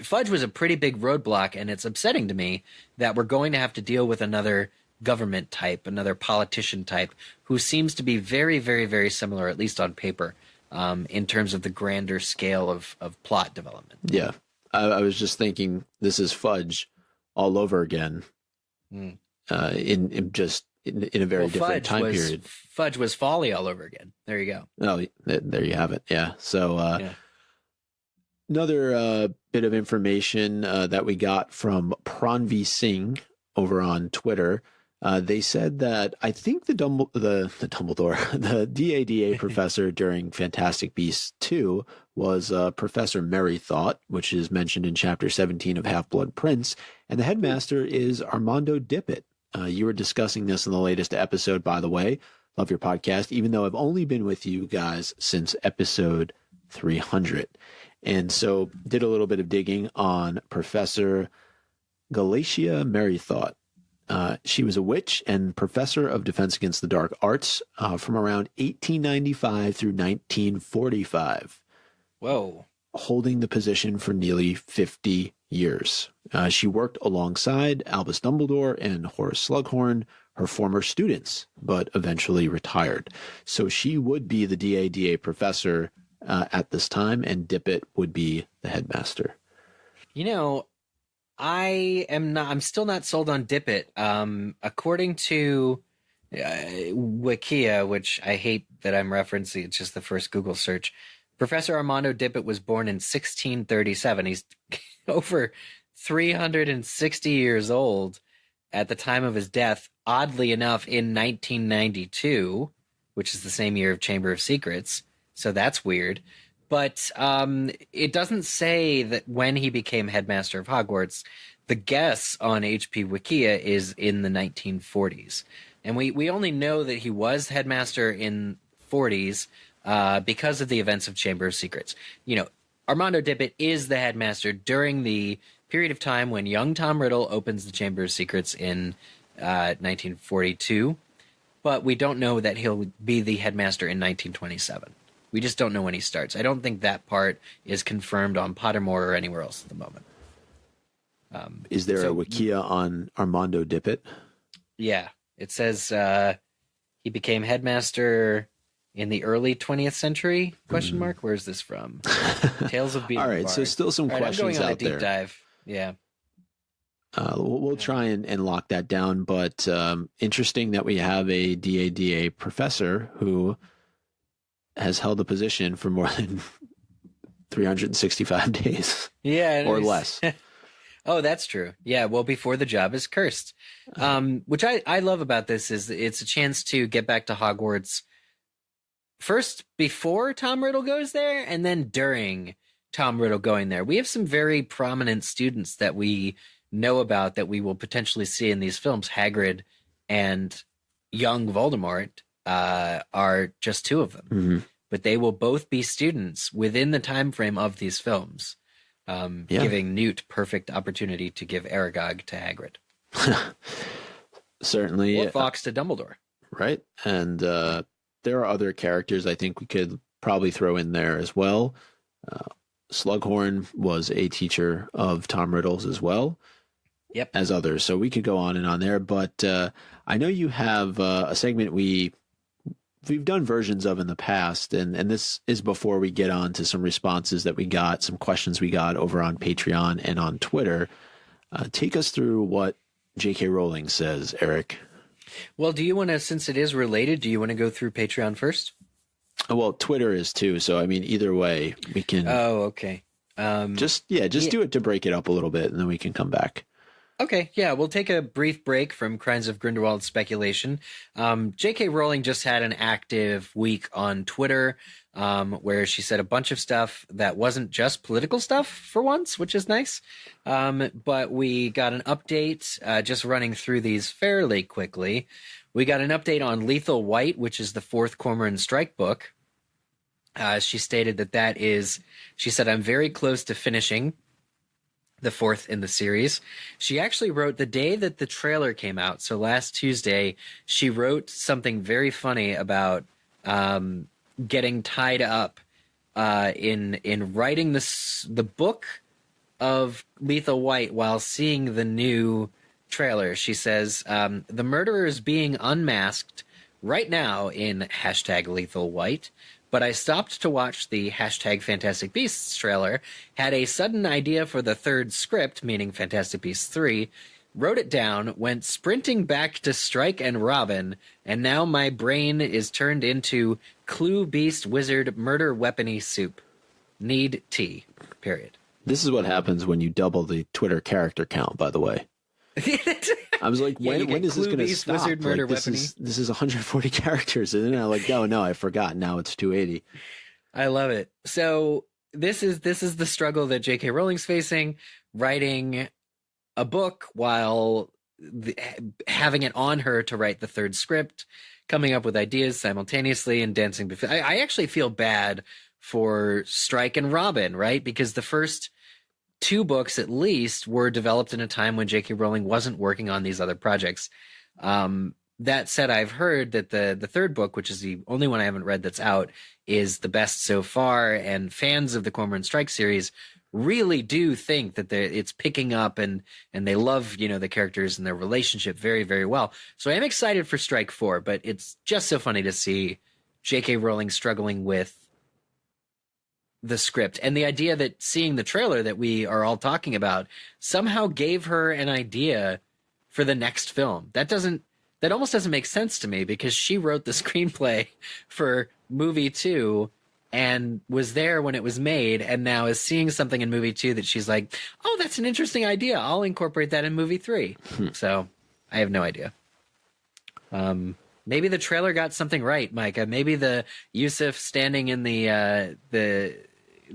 Fudge was a pretty big roadblock, and it's upsetting to me that we're going to have to deal with another government type, another politician type, who seems to be very, very, very similar, at least on paper, in terms of the grander scale of plot development. Yeah. I was just thinking, this is Fudge all over again, in a very different time period. Fudge was Folly all over again. There you go. Oh, there you have it. Yeah. So another bit of information that we got from Pranvi Singh over on Twitter. They said that I think the Dumbledore, the DADA professor during Fantastic Beasts 2 was Professor Merrythought, which is mentioned in Chapter 17 of Half-Blood Prince, and the headmaster is Armando Dippet. You were discussing this in the latest episode, by the way. Love your podcast, even though I've only been with you guys since episode 300. And so did a little bit of digging on Professor Galatia Merrythought. She was a witch and professor of defense against the dark arts from around 1895 through 1945. Whoa. Holding the position for nearly 50 years. She worked alongside Albus Dumbledore and Horace Slughorn, her former students, but eventually retired. So she would be the DADA professor at this time, and Dippet would be the headmaster. You know, I'm still not sold on Dippet. According to Wikia, which I hate that I'm referencing, it's just the first Google search. Professor Armando Dippet was born in 1637. He's over 360 years old at the time of his death, oddly enough, in 1992, which is the same year of Chamber of Secrets. So that's weird. But it doesn't say that when he became headmaster of Hogwarts. The guess on HP Wikia is in the 1940s. And we only know that he was headmaster in 40s because of the events of Chamber of Secrets. You know, Armando Dippet is the headmaster during the period of time when young Tom Riddle opens the Chamber of Secrets in 1942. But we don't know that he'll be the headmaster in 1927. We just don't know when he starts. I don't think that part is confirmed on Pottermore or anywhere else at the moment. Is there a Wikia on Armando Dippet? Yeah. It says he became headmaster in the early 20th century, question mark. Where's this from? Tales of Being All right, so still some questions I'm going on out a deep there. dive. Yeah. We'll try and lock that down, but interesting that we have a DADA professor who has held the position for more than 365 days. Yeah. Or less. Oh, that's true. Yeah, well, before the job is cursed. Which I love about this is it's a chance to get back to Hogwarts first before Tom Riddle goes there and then during Tom Riddle going there. We have some very prominent students that we know about that we will potentially see in these films. Hagrid and young Voldemort are just two of them. Mm-hmm. But they will both be students within the time frame of these films. Giving Newt perfect opportunity to give Aragog to Hagrid. Certainly. Or Fawkes to Dumbledore. Right. And there are other characters I think we could probably throw in there as well. Slughorn was a teacher of Tom Riddle's as well. Yep. As others. So we could go on and on there. But I know you have a segment we've done versions of in the past, and this is before we get on to some responses that we got, some questions we got over on Patreon and on Twitter. Take us through what J.K. Rowling says, Eric. Well, do you want to, since it is related, do you want to go through Patreon first? Well, Twitter is too, so I mean, either way, we can. Oh, okay. Just do it to break it up a little bit, and then we can come back. Okay, yeah, we'll take a brief break from Crimes of Grindelwald speculation. J.K. Rowling just had an active week on Twitter where she said a bunch of stuff that wasn't just political stuff for once, which is nice. But we got an update, just running through these fairly quickly. We got an update on Lethal White, which is the fourth Cormoran Strike book. She stated that is, she said, I'm very close to finishing the fourth in the series. She actually wrote the day that the trailer came out. So last Tuesday, she wrote something very funny about getting tied up in writing the book of Lethal White while seeing the new trailer. She says, the murderer is being unmasked right now in #LethalWhite. But I stopped to watch the #Fantastic Beasts trailer, had a sudden idea for the third script, meaning Fantastic Beasts 3, wrote it down, went sprinting back to Strike and Robin, and now my brain is turned into Clue Beast Wizard Murder Weapony Soup. Need tea. Period. This is what happens when you double the Twitter character count, by the way. I was like, when is this going to stop? Wizard, murder, this is 140 characters, and then I'm like, oh no, I forgot. Now it's 280. I love it. So this is the struggle that J.K. Rowling's facing, writing a book while having it on her to write the third script, coming up with ideas simultaneously, and dancing. I actually feel bad for Strike and Robin, right? Because the first two books at least were developed in a time when J.K. Rowling wasn't working on these other projects. That said, I've heard that the third book, which is the only one I haven't read that's out, is the best so far, and fans of the Cormoran Strike series really do think that it's picking up and they love, the characters and their relationship very, very well. So I am excited for Strike 4, but it's just so funny to see J.K. Rowling struggling with the script, and the idea that seeing the trailer that we are all talking about somehow gave her an idea for the next film. That almost doesn't make sense to me, because she wrote the screenplay for movie 2 and was there when it was made, and now is seeing something in movie 2 that she's like, oh, that's an interesting idea, I'll incorporate that in movie 3. So I have no idea. Maybe the trailer got something right, Micah. Maybe the Yusuf standing in the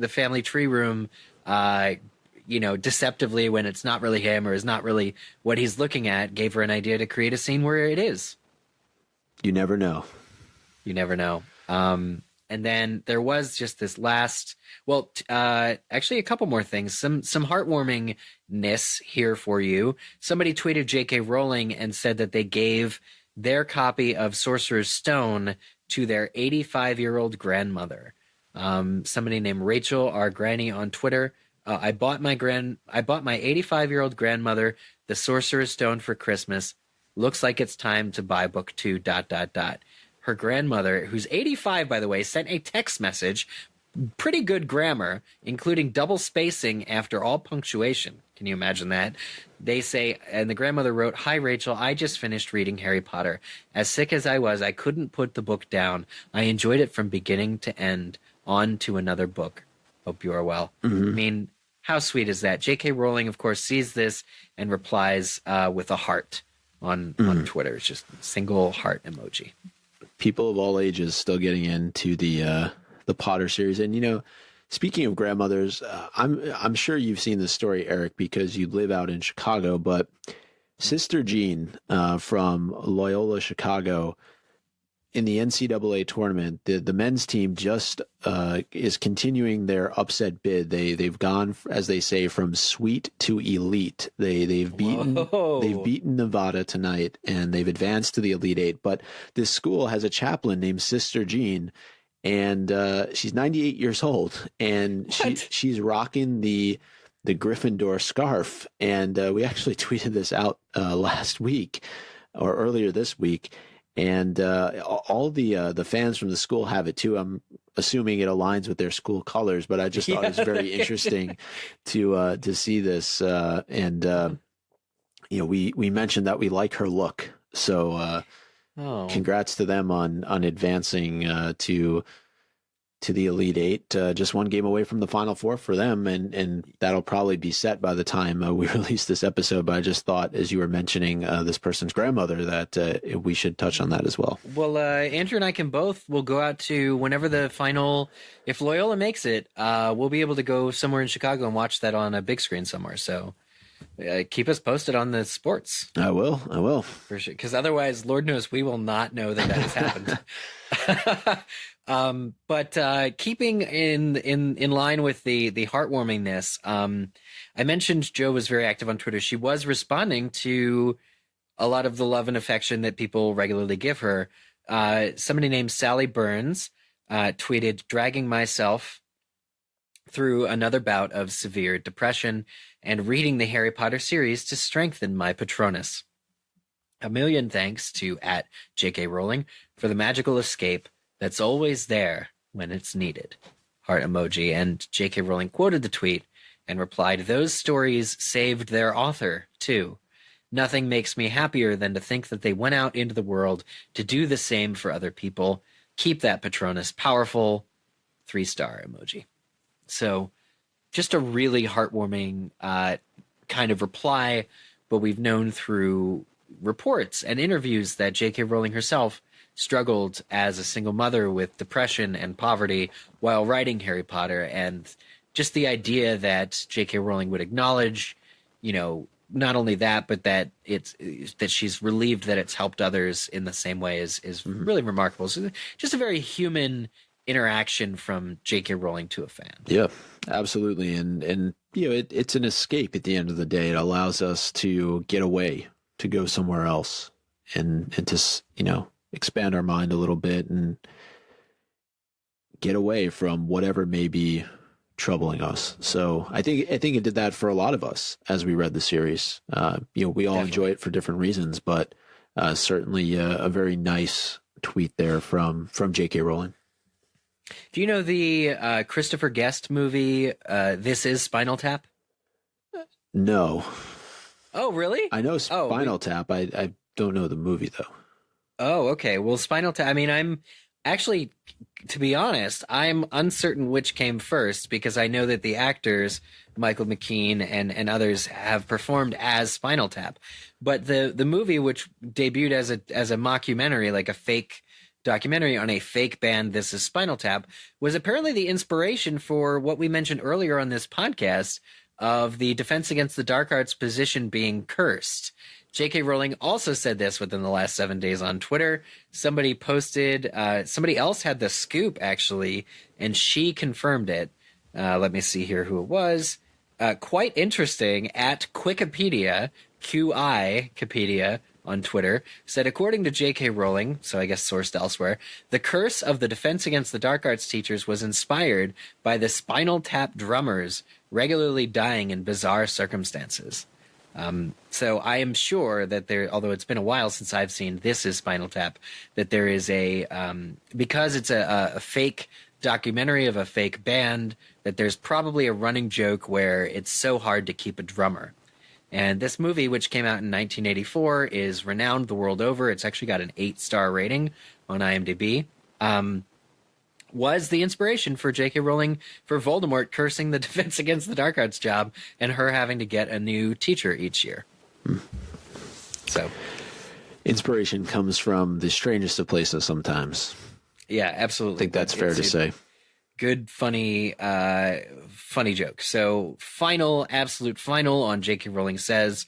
family tree room, deceptively, when it's not really him or is not really what he's looking at, gave her an idea to create a scene where it is. You never know. You never know. And then there was just this last, actually a couple more things, some heartwarmingness here for you. Somebody tweeted J.K. Rowling and said that they gave their copy of Sorcerer's Stone to their 85-year-old grandmother. Somebody named Rachel, our granny on Twitter. I bought my 85-year-old grandmother the Sorcerer's Stone for Christmas. Looks like it's time to buy book 2, ... Her grandmother, who's 85, by the way, sent a text message, pretty good grammar, including double spacing after all punctuation. Can you imagine that? They say, and the grandmother wrote, "Hi, Rachel, I just finished reading Harry Potter. As sick as I was, I couldn't put the book down. I enjoyed it from beginning to end. On to another book. Hope you are well." Mm-hmm. I mean, how sweet is that? J.K. Rowling, of course, sees this and replies with a heart on Twitter. It's just a single heart emoji. People of all ages still getting into the Potter series. And, speaking of grandmothers, I'm sure you've seen this story, Eric, because you live out in Chicago, but Sister Jean from Loyola Chicago, in the NCAA tournament, the men's team just is continuing their upset bid. They've gone, as they say, from sweet to elite. They've beaten Nevada tonight, and they've advanced to the Elite Eight. But this school has a chaplain named Sister Jean, and she's 98 years old, and she's rocking the Gryffindor scarf. And we actually tweeted this out last week or earlier this week. And all the fans from the school have it too. I'm assuming it aligns with their school colors, but I just thought it was very interesting to see this. We mentioned that we like her look, so congrats to them on advancing to the Elite Eight. Just one game away from the Final Four for them, and that'll probably be set by the time we release this episode. But I just thought, as you were mentioning this person's grandmother, that we should touch on that as well. Well, Andrew and I will go out to whenever the final, if Loyola makes it, we'll be able to go somewhere in Chicago and watch that on a big screen somewhere. So keep us posted on the sports. I will. For sure. Because otherwise, Lord knows, we will not know that has happened. But keeping in line with the heartwarmingness, I mentioned Jo was very active on Twitter. She was responding to a lot of the love and affection that people regularly give her. Somebody named Sally Burns tweeted, "Dragging myself through another bout of severe depression and reading the Harry Potter series to strengthen my Patronus. A million thanks to @JK Rowling for the magical escape that's always there when it's needed." Heart emoji. And J.K. Rowling quoted the tweet and replied, "Those stories saved their author, too. Nothing makes me happier than to think that they went out into the world to do the same for other people. Keep that Patronus powerful." 3-star emoji. So just a really heartwarming kind of reply, but we've known through reports and interviews that J.K. Rowling herself struggled as a single mother with depression and poverty while writing Harry Potter, and just the idea that J.K. Rowling would acknowledge, not only that, but that that she's relieved that it's helped others in the same way is really remarkable. So just a very human interaction from J.K. Rowling to a fan. Yeah, absolutely. And it's an escape at the end of the day. It allows us to get away, to go somewhere else, and to, expand our mind a little bit and get away from whatever may be troubling us. So I think it did that for a lot of us as we read the series. We all enjoy it for different reasons, but certainly a very nice tweet there from J.K. Rowling. Do you know the Christopher Guest movie, This Is Spinal Tap? No. Oh, really? I know Spinal Tap. I don't know the movie, though. Oh, okay. Well, Spinal Tap, I mean, I'm actually, to be honest, I'm uncertain which came first because I know that the actors, Michael McKean and others, have performed as Spinal Tap. But the movie, which debuted as a mockumentary, like a fake documentary on a fake band, This Is Spinal Tap, was apparently the inspiration for what we mentioned earlier on this podcast of the Defense Against the Dark Arts position being cursed. J.K. Rowling also said this within the last 7 days on Twitter. Somebody posted, somebody else had the scoop, actually, and she confirmed it. Let me see here who it was. Quite interesting, at Quickipedia, Q-I-Capedia on Twitter, said, according to J.K. Rowling, so I guess sourced elsewhere, the curse of the Defense Against the Dark Arts teachers was inspired by the Spinal Tap drummers regularly dying in bizarre circumstances. So I am sure that there, although it's been a while since I've seen This Is Spinal Tap, that there is because it's a fake documentary of a fake band, that there's probably a running joke where it's so hard to keep a drummer. And this movie, which came out in 1984, is renowned the world over. It's actually got an 8-star rating on IMDb. Was the inspiration for J.K. Rowling for Voldemort cursing the Defense Against the Dark Arts job and her having to get a new teacher each year. So, inspiration comes from the strangest of places sometimes. Yeah, absolutely. I think that's fair to say. Good, funny joke. So, absolute final on J.K. Rowling Says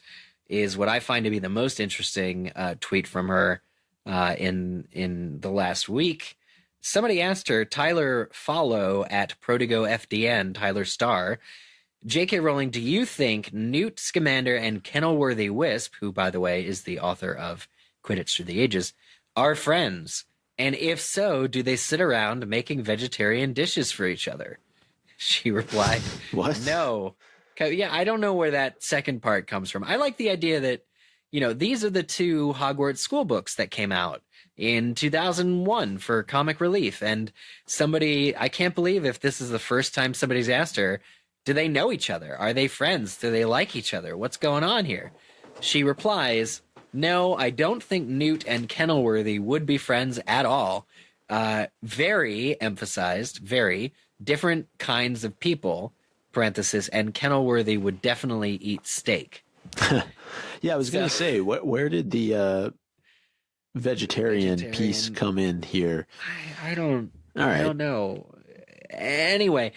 is what I find to be the most interesting tweet from her in the last week. Somebody asked her, Tyler Follow at ProtigoFDN, Tyler Starr, J.K. Rowling, do you think Newt Scamander and Kenilworthy Wisp, who, by the way, is the author of Quidditch Through the Ages, are friends? And if so, do they sit around making vegetarian dishes for each other? She replied, What? No. Yeah, I don't know where that second part comes from. I like the idea that, these are the two Hogwarts school books that came out in 2001 for Comic Relief. And I can't believe if this is the first time somebody's asked her, do they know each other? Are they friends? Do they like each other? What's going on here? She replies, no, I don't think Newt and Kenilworthy would be friends at all. Very emphasized, very different kinds of people, parenthesis, and Kenilworthy would definitely eat steak. Yeah, I was going to say, where did the vegetarian piece come in here? I don't know. Anyway,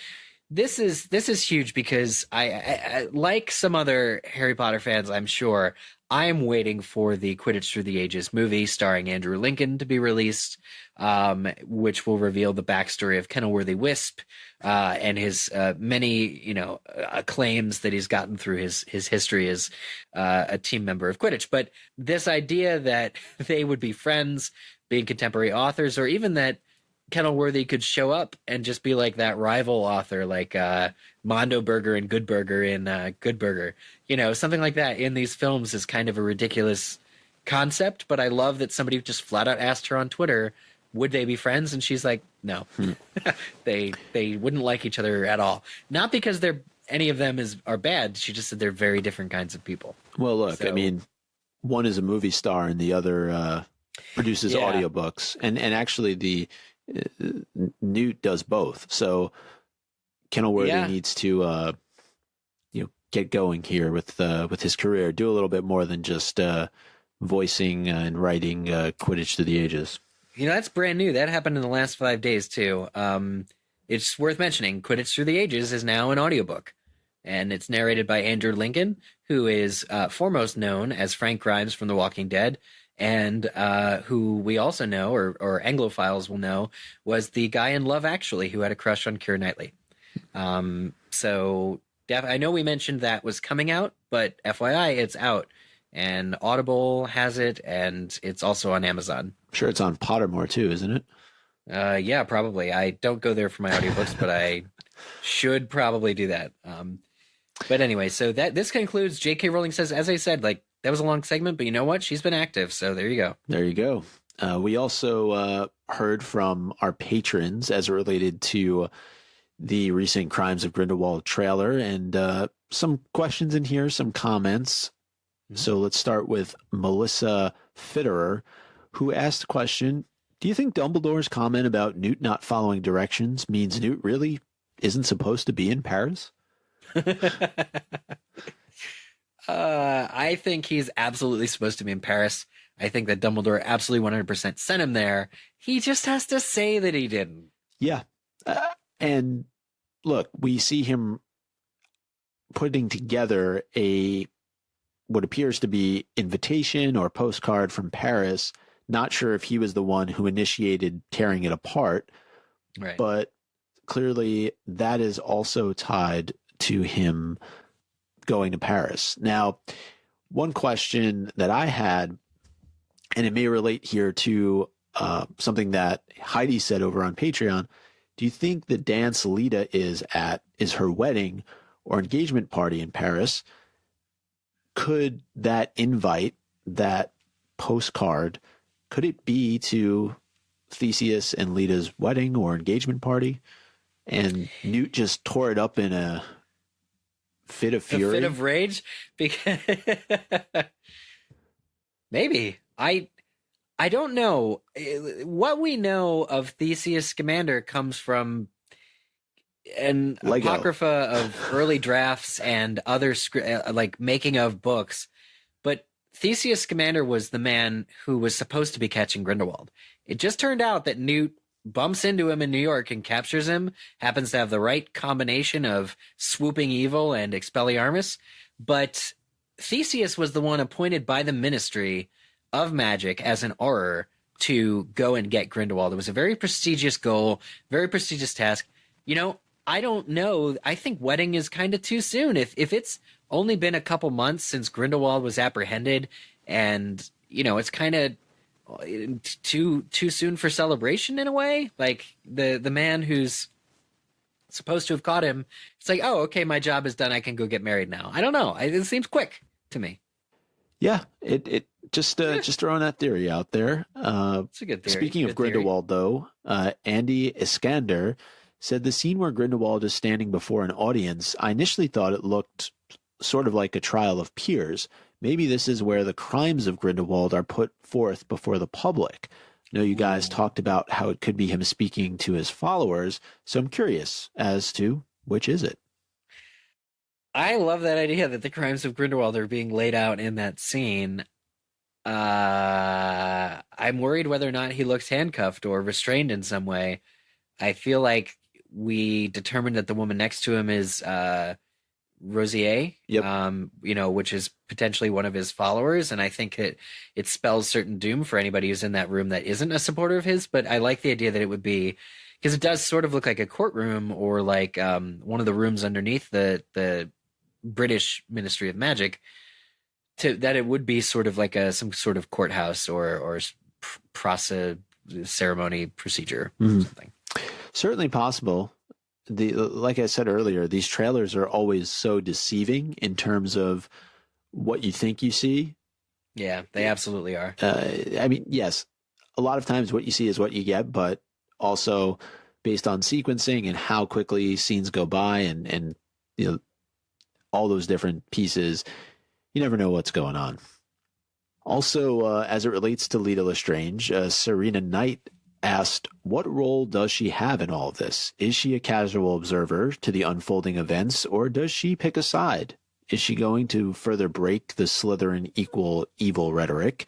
this is huge because I like some other Harry Potter fans, I'm sure, I'm waiting for the Quidditch Through the Ages movie starring Andrew Lincoln to be released, which will reveal the backstory of Kenilworthy Wisp and his many, acclaims that he's gotten through his history as a team member of Quidditch. But this idea that they would be friends, being contemporary authors, or even that Kenilworthy could show up and just be like that rival author, like Mondo Burger and Good Burger in Good Burger, something like that in these films is kind of a ridiculous concept. But I love that somebody just flat out asked her on Twitter, would they be friends? And she's like, no, they wouldn't like each other at all. Not because any of them are bad. She just said they're very different kinds of people. Well, look, I mean, one is a movie star and the other produces audiobooks, and actually the Newt does both. So Kenilworthy needs to get going here with his career, do a little bit more than just voicing and writing Quidditch Through the Ages. That's brand new. That happened in the last 5 days too. It's worth mentioning Quidditch Through the Ages is now an audiobook, and it's narrated by Andrew Lincoln, who is foremost known as Frank Grimes from The Walking Dead, and who we also know, or Anglophiles will know, was the guy in Love Actually who had a crush on Keira Knightley. So I know we mentioned that was coming out, but FYI, it's out. And Audible has it, and it's also on Amazon. I'm sure it's on Pottermore too, isn't it? Yeah, probably. I don't go there for my audiobooks, but Should probably do that. But anyway, so this concludes J.K. Rowling Says. As I said, like, that was a long segment, but you know what? She's been active, so there you go. There you go. We also heard from our patrons as it related to the recent Crimes of Grindelwald trailer, and some questions in here, some comments. Mm-hmm. So let's start with Melissa Fitterer, who asked the question, do you think Dumbledore's comment about Newt not following directions means Newt really isn't supposed to be in Paris? I think he's absolutely supposed to be in Paris. I think that Dumbledore absolutely 100% sent him there. He just has to say that he didn't. Yeah. And look, we see him putting together what appears to be invitation or postcard from Paris. Not sure if he was the one who initiated tearing it apart, right? But clearly that is also tied to him going to Paris. Now, one question that I had, and it may relate here to something that Heidi said over on Patreon, do you think the dance Leta is at is her wedding or engagement party in Paris? Could that invite, that postcard, could it be to Theseus and Leta's wedding or engagement party? And Newt just tore it up in a fit of fury? A fit of rage? Because maybe. I don't know. What we know of Theseus Scamander comes from an Lego. Apocrypha of early drafts and other like making of books. But Theseus Scamander was the man who was supposed to be catching Grindelwald. It just turned out that Newt bumps into him in New York and captures him, happens to have the right combination of swooping evil and Expelliarmus. But Theseus was the one appointed by the Ministry of Magic as an Auror to go and get Grindelwald. It was a very prestigious goal, very prestigious task. You know, I don't know. I think wedding is kind of too soon. If it's only been a couple months since Grindelwald was apprehended, and you know, it's kind of too soon for celebration in a way. Like the man who's supposed to have caught him, it's like, oh, okay, my job is done. I can go get married now. I don't know. It seems quick to me. Yeah, it just throwing that theory out there. It's a good theory. Speaking of Grindelwald, though, Andy Iskander said the scene where Grindelwald is standing before an audience, I initially thought it looked sort of like a trial of peers. Maybe this is where the crimes of Grindelwald are put forth before the public. I know you guys talked about how it could be him speaking to his followers, so I'm curious as to which is it. I love that idea that the crimes of Grindelwald are being laid out in that scene. I'm worried whether or not he looks handcuffed or restrained in some way. I feel like we determined that the woman next to him is Rosier, yep. You know, which is potentially one of his followers, and I think it spells certain doom for anybody who's in that room that isn't a supporter of his. But I like the idea that it would be, because it does sort of look like a courtroom or like one of the rooms underneath the British Ministry of Magic, that it would be sort of like some sort of courthouse or ceremony procedure or something. Certainly possible. Like I said earlier, these trailers are always so deceiving in terms of what you think you see. Yeah, they absolutely are. I mean, yes, a lot of times what you see is what you get, but also based on sequencing and how quickly scenes go by and you know, all those different pieces, you never know what's going on. Also, as it relates to Leta Lestrange, Serena Knight asked, what role does she have in all of this? Is she a casual observer to the unfolding events, or does she pick a side? Is she going to further break the Slytherin equal evil rhetoric?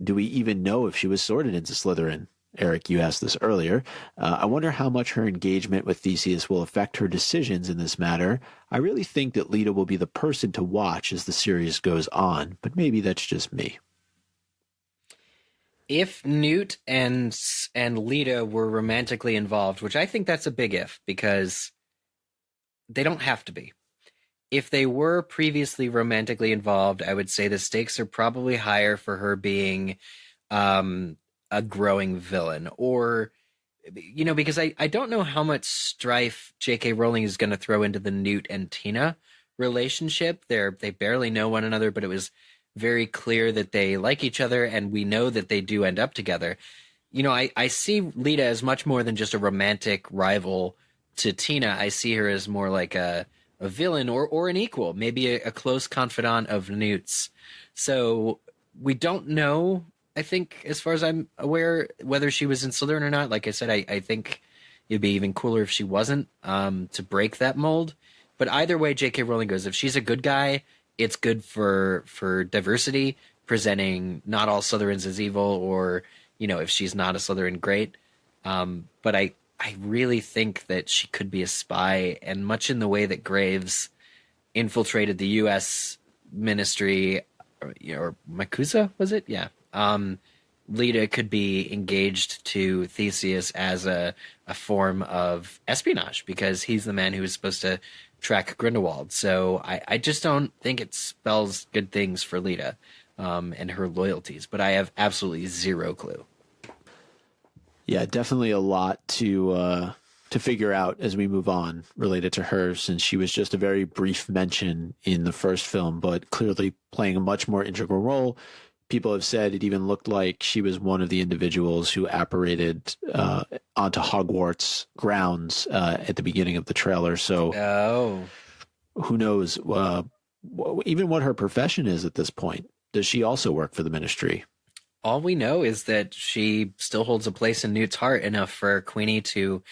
Do we even know if she was sorted into Slytherin? Eric, you asked this earlier. I wonder how much her engagement with Theseus will affect her decisions in this matter. I really think that Leta will be the person to watch as the series goes on, but maybe that's just me. If Newt and Leta were romantically involved, which I think that's a big if, because they don't have to be. If they were previously romantically involved, I would say the stakes are probably higher for her being a growing villain, or because I don't know how much strife J.K. Rowling is going to throw into the Newt and Tina relationship. They barely know one another, but it was very clear that they like each other, and we know that they do end up together. I see Leta as much more than just a romantic rival to Tina. I see her as more like a villain or an equal, maybe a close confidant of Newt's. So we don't know, I think, as far as I'm aware, whether she was in Slytherin or not. Like I said, I think it'd be even cooler if she wasn't, to break that mold. But either way J.K. Rowling goes, if she's a good guy, it's good for diversity, presenting not all Slytherins as evil, or, if she's not a Slytherin, great. But I really think that she could be a spy, and much in the way that Graves infiltrated the U.S. ministry, or Makusa, was it? Yeah. Leta could be engaged to Theseus as a form of espionage, because he's the man who is supposed to track Grindewald. So I just don't think it spells good things for Leta and her loyalties, but I have absolutely zero clue. Yeah, definitely a lot to figure out as we move on related to her, since she was just a very brief mention in the first film, but clearly playing a much more integral role. People have said it even looked like she was one of the individuals who apparated onto Hogwarts grounds at the beginning of the trailer. So who knows even what her profession is at this point. Does she also work for the ministry? All we know is that she still holds a place in Newt's heart, enough for Queenie to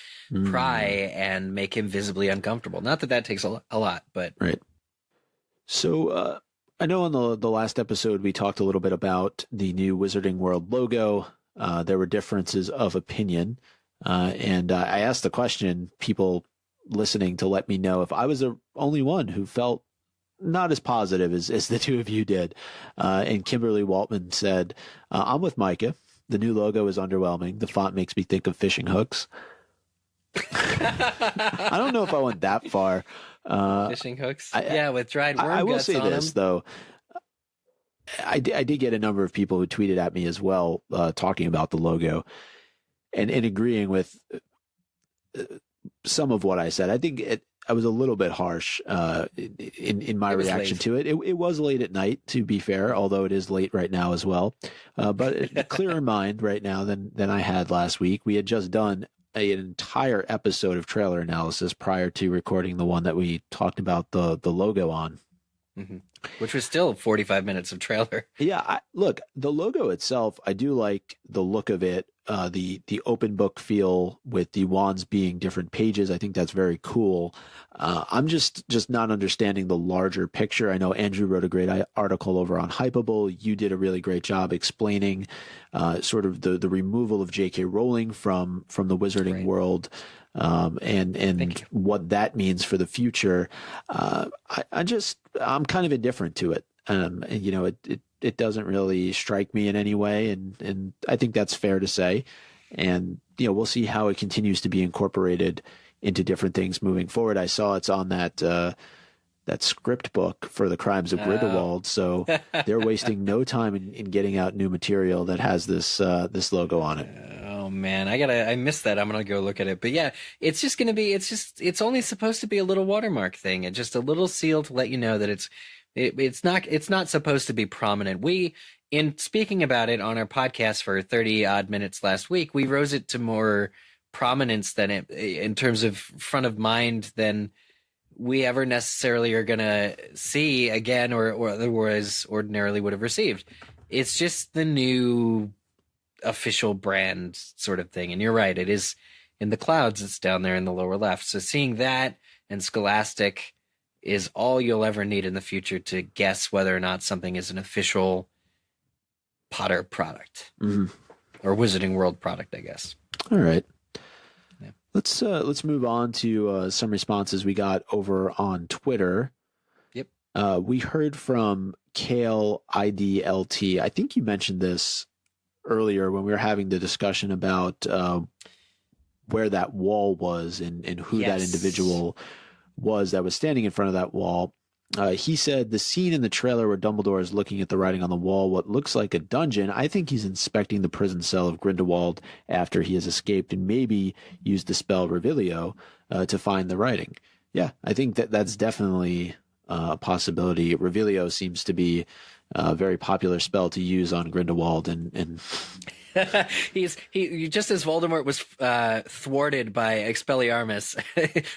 pry and make him visibly uncomfortable. Not that takes a lot, but... Right. So I know on the last episode we talked a little bit about the new Wizarding World logo. There were differences of opinion. And I asked the question, people listening, to let me know if I was the only one who felt not as positive as the two of you did. And Kimberly Waltman said, I'm with Micah. The new logo is underwhelming. The font makes me think of fishing hooks. I don't know if I went that far. Fishing hooks? With dried worm I will guts say on this, them. though. I did get a number of people who tweeted at me as well, talking about the logo and agreeing with some of what I said. I think I was a little bit harsh in my reaction to it. It was late at night, to be fair, although it is late right now as well. But clearer in mind right now than I had last week. We had just done an entire episode of trailer analysis prior to recording the one that we talked about the logo on. Mm-hmm. Which was still 45 minutes of trailer. Yeah, look, the logo itself, I do like the look of it. The open book feel with the wands being different pages. I think that's very cool. I'm just not understanding the larger picture. I know Andrew wrote a great article over on Hypable. You did a really great job explaining sort of the removal of J.K. Rowling from the Wizarding World. And what that means for the future. I'm kind of indifferent to it. It doesn't really strike me in any way. And I think that's fair to say. And, we'll see how it continues to be incorporated into different things moving forward. I saw it's on that script book for the Crimes of Grindelwald. So they're wasting no time in getting out new material that has this logo on it. Oh man, I missed that. I'm going to go look at it. But yeah, it's just going to be, it's only supposed to be a little watermark thing, and just a little seal to let you know that it's not supposed to be prominent. In speaking about it on our podcast for 30 odd minutes last week, we rose it to more prominence than it, in terms of front of mind, than we ever necessarily are going to see again, or otherwise ordinarily would have received. It's just the new official brand sort of thing. And you're right, it is in the clouds. It's down there in the lower left. So seeing that and Scholastic is all you'll ever need in the future to guess whether or not something is an official Potter product, or Wizarding World product, I guess. All right. Yeah. Let's move on to some responses we got over on Twitter. Yep. We heard from Kale IDLT. I think you mentioned this earlier when we were having the discussion about where that wall was and who that individual was that was standing in front of that wall. He said the scene in the trailer where Dumbledore is looking at the writing on the wall, what looks like a dungeon, I think he's inspecting the prison cell of Grindewald after he has escaped and maybe used the spell Revelio to find the writing. Yeah, I think that's definitely a possibility. Revelio seems to be a very popular spell to use on Grindewald, and he just as Voldemort was thwarted by Expelliarmus,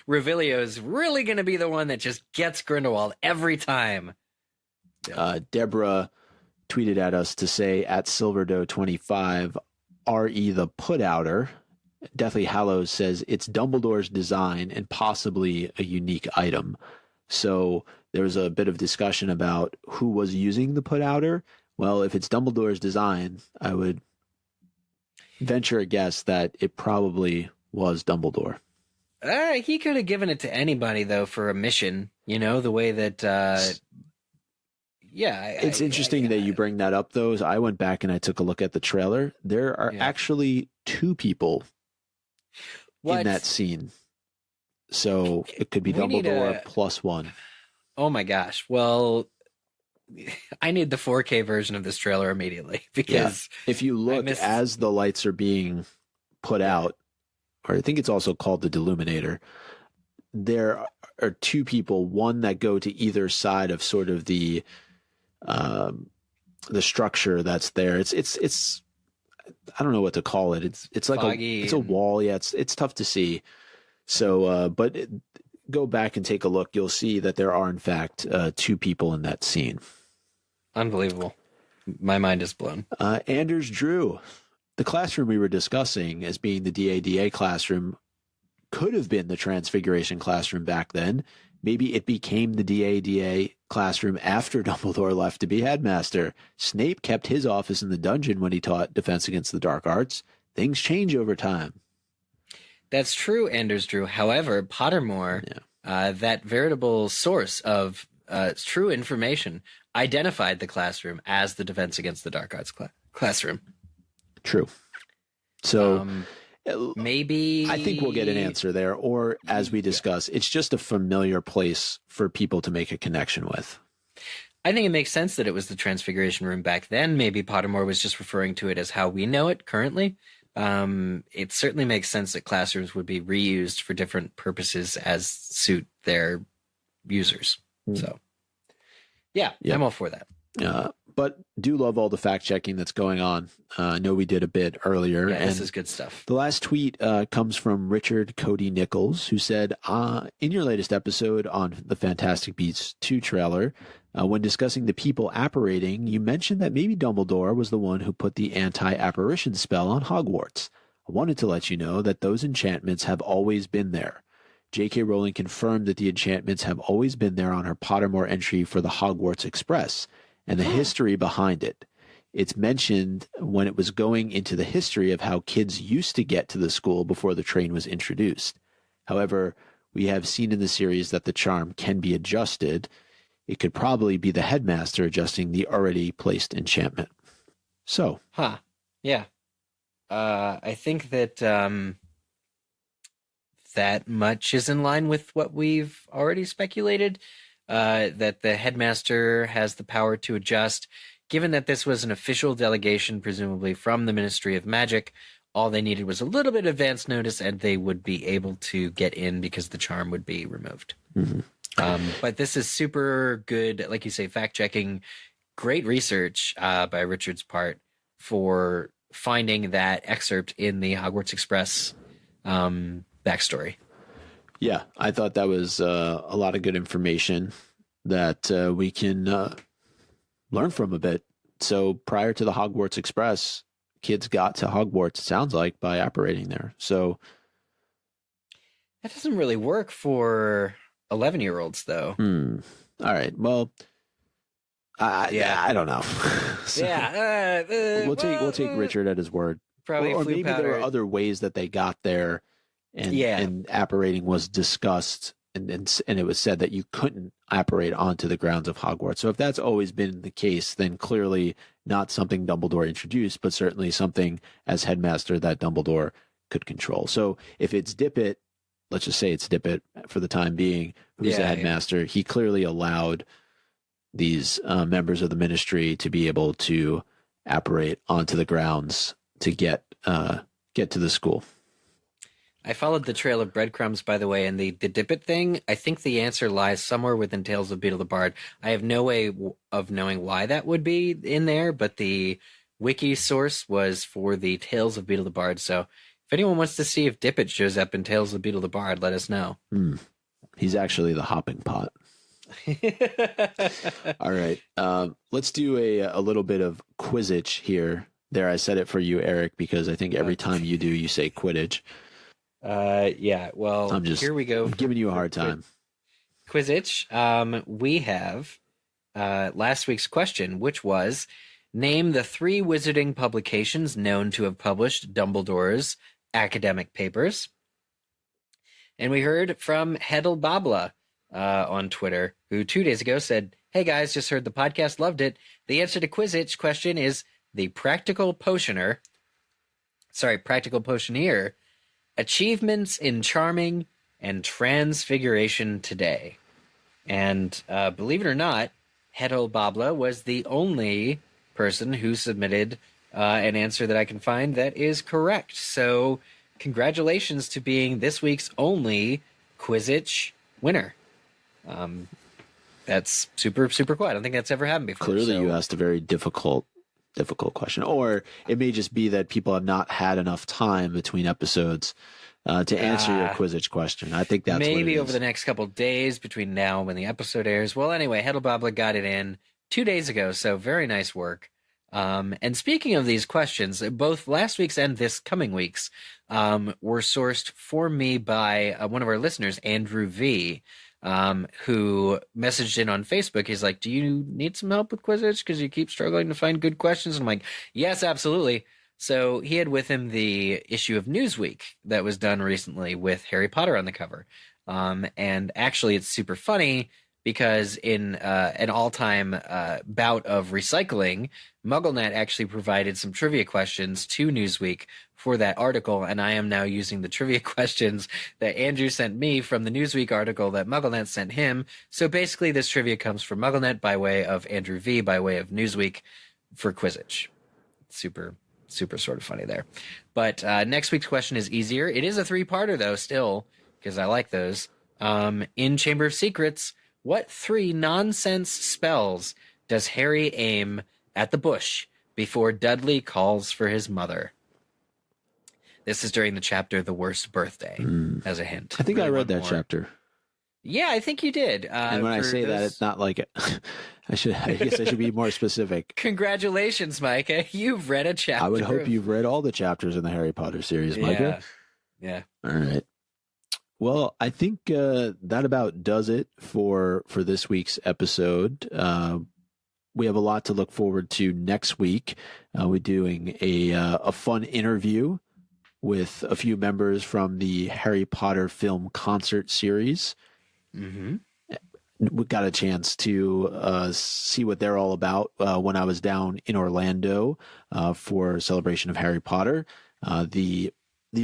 Revelio is really going to be the one that just gets Grindelwald every time. Deborah tweeted at us to say at Silverdoe25, RE the Put-Outer. Deathly Hallows says it's Dumbledore's design and possibly a unique item. So there was a bit of discussion about who was using the Put-Outer. Well, if it's Dumbledore's design, I would venture a guess that it probably was Dumbledore. He could have given it to anybody, though, for a mission, the way that... It's interesting that you bring that up, though. I went back and I took a look at the trailer. There are actually 2 people in that scene. So it could be Dumbledore plus 1. Oh, my gosh. Well... I need the 4K version of this trailer immediately, because if you look as the lights are being put out, or I think it's also called the Deluminator, there are 2 people, one that go to either side of sort of the structure that's there. It's I don't know what to call it. It's like it's a wall. Yeah, it's tough to see. So, but go back and take a look. You'll see that there are in fact 2 people in that scene. Unbelievable. My mind is blown. Anders Drew, the classroom we were discussing as being the DADA classroom could have been the Transfiguration classroom back then. Maybe it became the DADA classroom after Dumbledore left to be headmaster. Snape kept his office in the dungeon when he taught Defense Against the Dark Arts. Things change over time. That's true, Anders Drew. However, Pottermore, that veritable source of true information, identified the classroom as the Defense Against the Dark Arts classroom. True. So maybe I think we'll get an answer there, or as we discuss, it's just a familiar place for people to make a connection with. I think it makes sense that it was the Transfiguration room back then. Maybe Pottermore was just referring to it as how we know it currently. It certainly makes sense that classrooms would be reused for different purposes as suit their users. So, I'm all for that. But do love all the fact checking that's going on. I know we did a bit earlier. Yeah, this is good stuff. The last tweet comes from Richard Cody Nichols, who said, in your latest episode on the Fantastic Beasts 2 trailer, when discussing the people apparating, you mentioned that maybe Dumbledore was the one who put the anti-apparition spell on Hogwarts. I wanted to let you know that those enchantments have always been there. J.K. Rowling confirmed that the enchantments have always been there on her Pottermore entry for the Hogwarts Express, and the history behind it. It's mentioned when it was going into the history of how kids used to get to the school before the train was introduced. However, we have seen in the series that the charm can be adjusted. It could probably be the headmaster adjusting the already placed enchantment. So. Yeah. I think that that much is in line with what we've already speculated, that the headmaster has the power to adjust. Given that this was an official delegation, presumably from the Ministry of Magic, all they needed was a little bit of advance notice and they would be able to get in because the charm would be removed. But this is super good, like you say, fact-checking, great research by Richard's part for finding that excerpt in the Hogwarts Express backstory. Yeah, I thought that was a lot of good information that we can learn from a bit. So prior to the Hogwarts Express, kids got to Hogwarts, it sounds like, by apparating there. So that doesn't really work for 11-year-olds, though. All right. Well, I don't know. We'll take Richard at his word. Probably, or maybe there are other ways that they got there, and apparating was discussed, and it was said that you couldn't apparate onto the grounds of Hogwarts. So if that's always been the case, then clearly not something Dumbledore introduced, but certainly something as headmaster that Dumbledore could control. So if it's dip it let's just say it's Dippet for the time being, who's the headmaster. He clearly allowed these members of the ministry to be able to apparate onto the grounds to get to the school. I followed the trail of breadcrumbs, by the way, and the Dippet thing, I think the answer lies somewhere within Tales of Beetle the Bard. I have no way of knowing why that would be in there, but the wiki source was for the Tales of Beetle the Bard. So if anyone wants to see if Dippet shows up in Tales of Beetle the Bard, let us know. He's actually the hopping pot. All right. Let's do a little bit of Quidditch here. There, I said it for you, Eric, because I think every time you do, you say Quidditch. Well, here we go. I'm giving you a hard time. Quidditch. We have last week's question, which was, name the 3 wizarding publications known to have published Dumbledore's academic papers. And we heard from Hedel Babla on Twitter, who 2 days ago said, hey guys, just heard the podcast, loved it. The answer to Quidditch question is the Practical Potioneer, Achievements in Charming and Transfiguration Today. And believe it or not, Hedel Babla was the only person who submitted an answer that I can find that is correct. So congratulations to being this week's only Quidditch winner. That's super, super cool. I don't think that's ever happened before. Clearly you asked a very difficult question, or it may just be that people have not had enough time between episodes to answer your Quidditch question. I think that's maybe what over the next couple of days between now and when the episode airs. Well, anyway, Hedel Babla got it in 2 days ago, so very nice work. And speaking of these questions, both last week's and this coming week's were sourced for me by one of our listeners, Andrew V., who messaged in on Facebook. He's like, do you need some help with Quidditch because you keep struggling to find good questions? And I'm like, yes, absolutely. So he had with him the issue of Newsweek that was done recently with Harry Potter on the cover. And actually it's super funny because in an all-time bout of recycling, MuggleNet actually provided some trivia questions to Newsweek for that article, and I am now using the trivia questions that Andrew sent me from the Newsweek article that MuggleNet sent him. So basically this trivia comes from MuggleNet by way of Andrew V, by way of Newsweek for Quidditch. Super, super sort of funny there. But next week's question is easier. It is a 3-parter, though, still, because I like those. In Chamber of Secrets, what 3 nonsense spells does Harry aim at the bush before Dudley calls for his mother? This is during the chapter The Worst Birthday, as a hint. I think I read that chapter. Yeah, I think you did. And when I say that, it's not like it. I guess I should be more specific. Congratulations, Micah. You've read a chapter. I would hope you've read all the chapters in the Harry Potter series, Micah. Yeah. All right. Well, I think that about does it for this week's episode. We have a lot to look forward to next week. We're doing a fun interview with a few members from the Harry Potter film concert series. Mm-hmm. We got a chance to see what they're all about when I was down in Orlando for a celebration of Harry Potter. The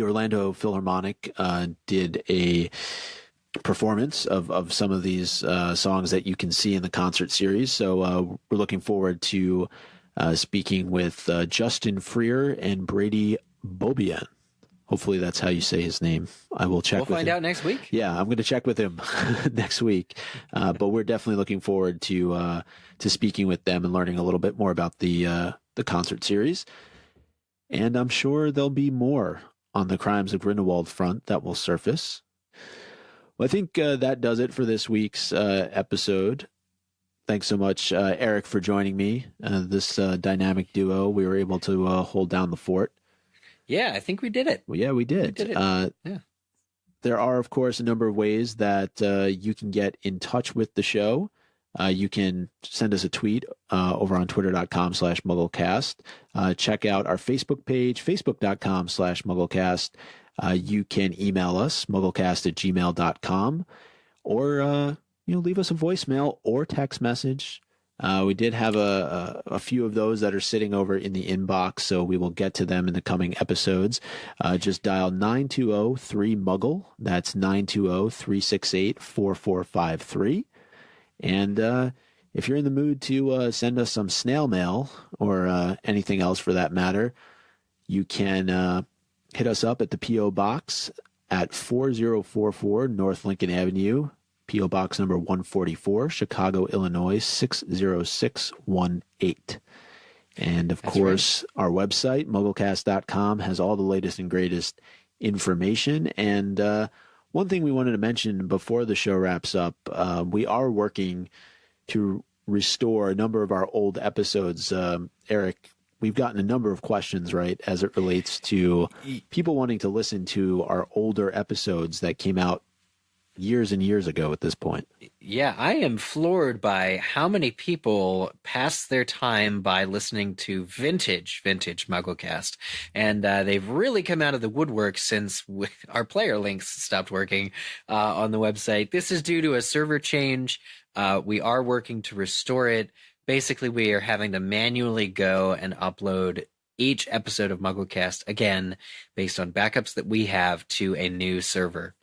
Orlando Philharmonic did a performance of some of these songs that you can see in the concert series. So we're looking forward to speaking with Justin Freer and Brady Bobian. Hopefully that's how you say his name. I will check with him. We'll find out next week. Yeah, I'm going to check with him next week. But we're definitely looking forward to speaking with them and learning a little bit more about the concert series. And I'm sure there'll be more on the Crimes of Grindelwald front that will surface. Well, I think that does it for this week's episode. Thanks so much, Eric, for joining me. This dynamic duo, we were able to hold down the fort. Yeah, I think we did it. Well, yeah, we did. Yeah. There are, of course, a number of ways that you can get in touch with the show. You can send us a tweet over on twitter.com/MuggleCast. Check out our Facebook page, facebook.com/MuggleCast. You can email us, mugglecast@gmail.com, or leave us a voicemail or text message We did have a few of those that are sitting over in the inbox, so we will get to them in the coming episodes. Just dial 920-3-MUGGLE. That's 920-368-4453. And if you're in the mood to send us some snail mail or anything else for that matter, you can hit us up at the P.O. Box at 4044 North Lincoln Avenue, P.O. Box number 144, Chicago, Illinois, 60618. And, of course, our website, MuggleCast.com, has all the latest and greatest information. And one thing we wanted to mention before the show wraps up, we are working to restore a number of our old episodes. Eric, we've gotten a number of questions, right, as it relates to people wanting to listen to our older episodes that came out years and years ago at this point. Yeah, I am floored by how many people pass their time by listening to vintage MuggleCast. And they've really come out of the woodwork since our player links stopped working on the website. This is due to a server change. We are working to restore it. Basically, we are having to manually go and upload each episode of MuggleCast again based on backups that we have to a new server.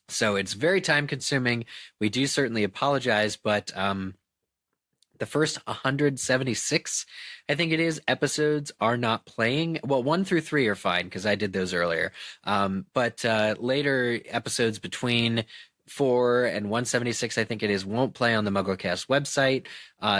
So it's very time consuming. We do certainly apologize, but the first 176, I think it is, episodes are not playing. Well, 1 through 3 are fine because I did those earlier. But later episodes between 4 and 176, I think it is, won't play on the MuggleCast website.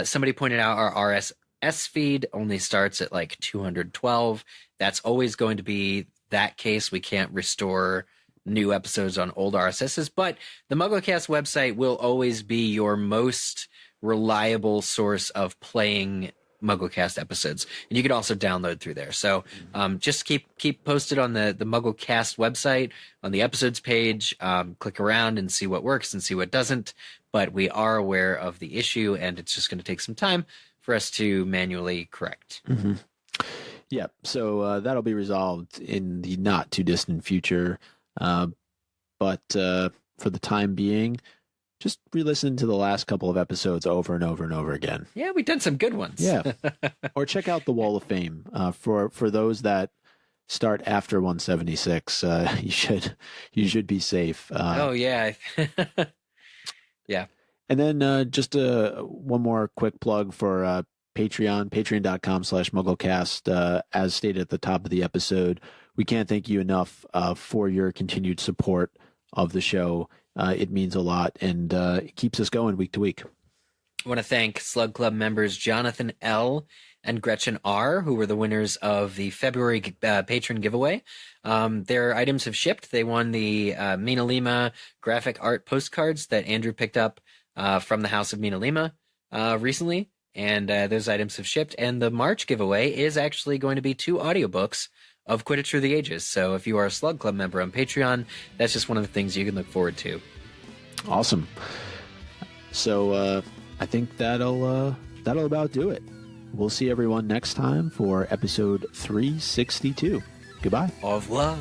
Somebody pointed out our RSS feed only starts at like 212. That's always going to be that case. We can't restore new episodes on old RSSs, but the MuggleCast website will always be your most reliable source of playing MuggleCast episodes, and you can also download through there. So just keep posted on the MuggleCast website on the episodes page. Click around and see what works and see what doesn't. But we are aware of the issue, and it's just going to take some time for us to manually correct. Mm-hmm. Yeah, so that'll be resolved in the not too distant future. But for the time being, just re-listen to the last couple of episodes over and over and over again. Yeah, we've done some good ones. Yeah. Or check out the Wall of Fame. For those that start after 176, you should be safe. Oh, yeah. Yeah. And then just one more quick plug for patreon.com/MuggleCast. As stated at the top of the episode, we can't thank you enough for your continued support of the show. It means a lot, and it keeps us going week to week. I want to thank Slug Club members Jonathan L. and Gretchen R., who were the winners of the February patron giveaway. Their items have shipped. They won the Mina Lima graphic art postcards that Andrew picked up from the House of Mina Lima recently, and those items have shipped. And the March giveaway is actually going to be 2 audiobooks of Quidditch Through the Ages. So if you are a Slug Club member on Patreon, that's just one of the things you can look forward to. Awesome. So I think that'll about do it. We'll see everyone next time for episode 362. Goodbye. Au revoir.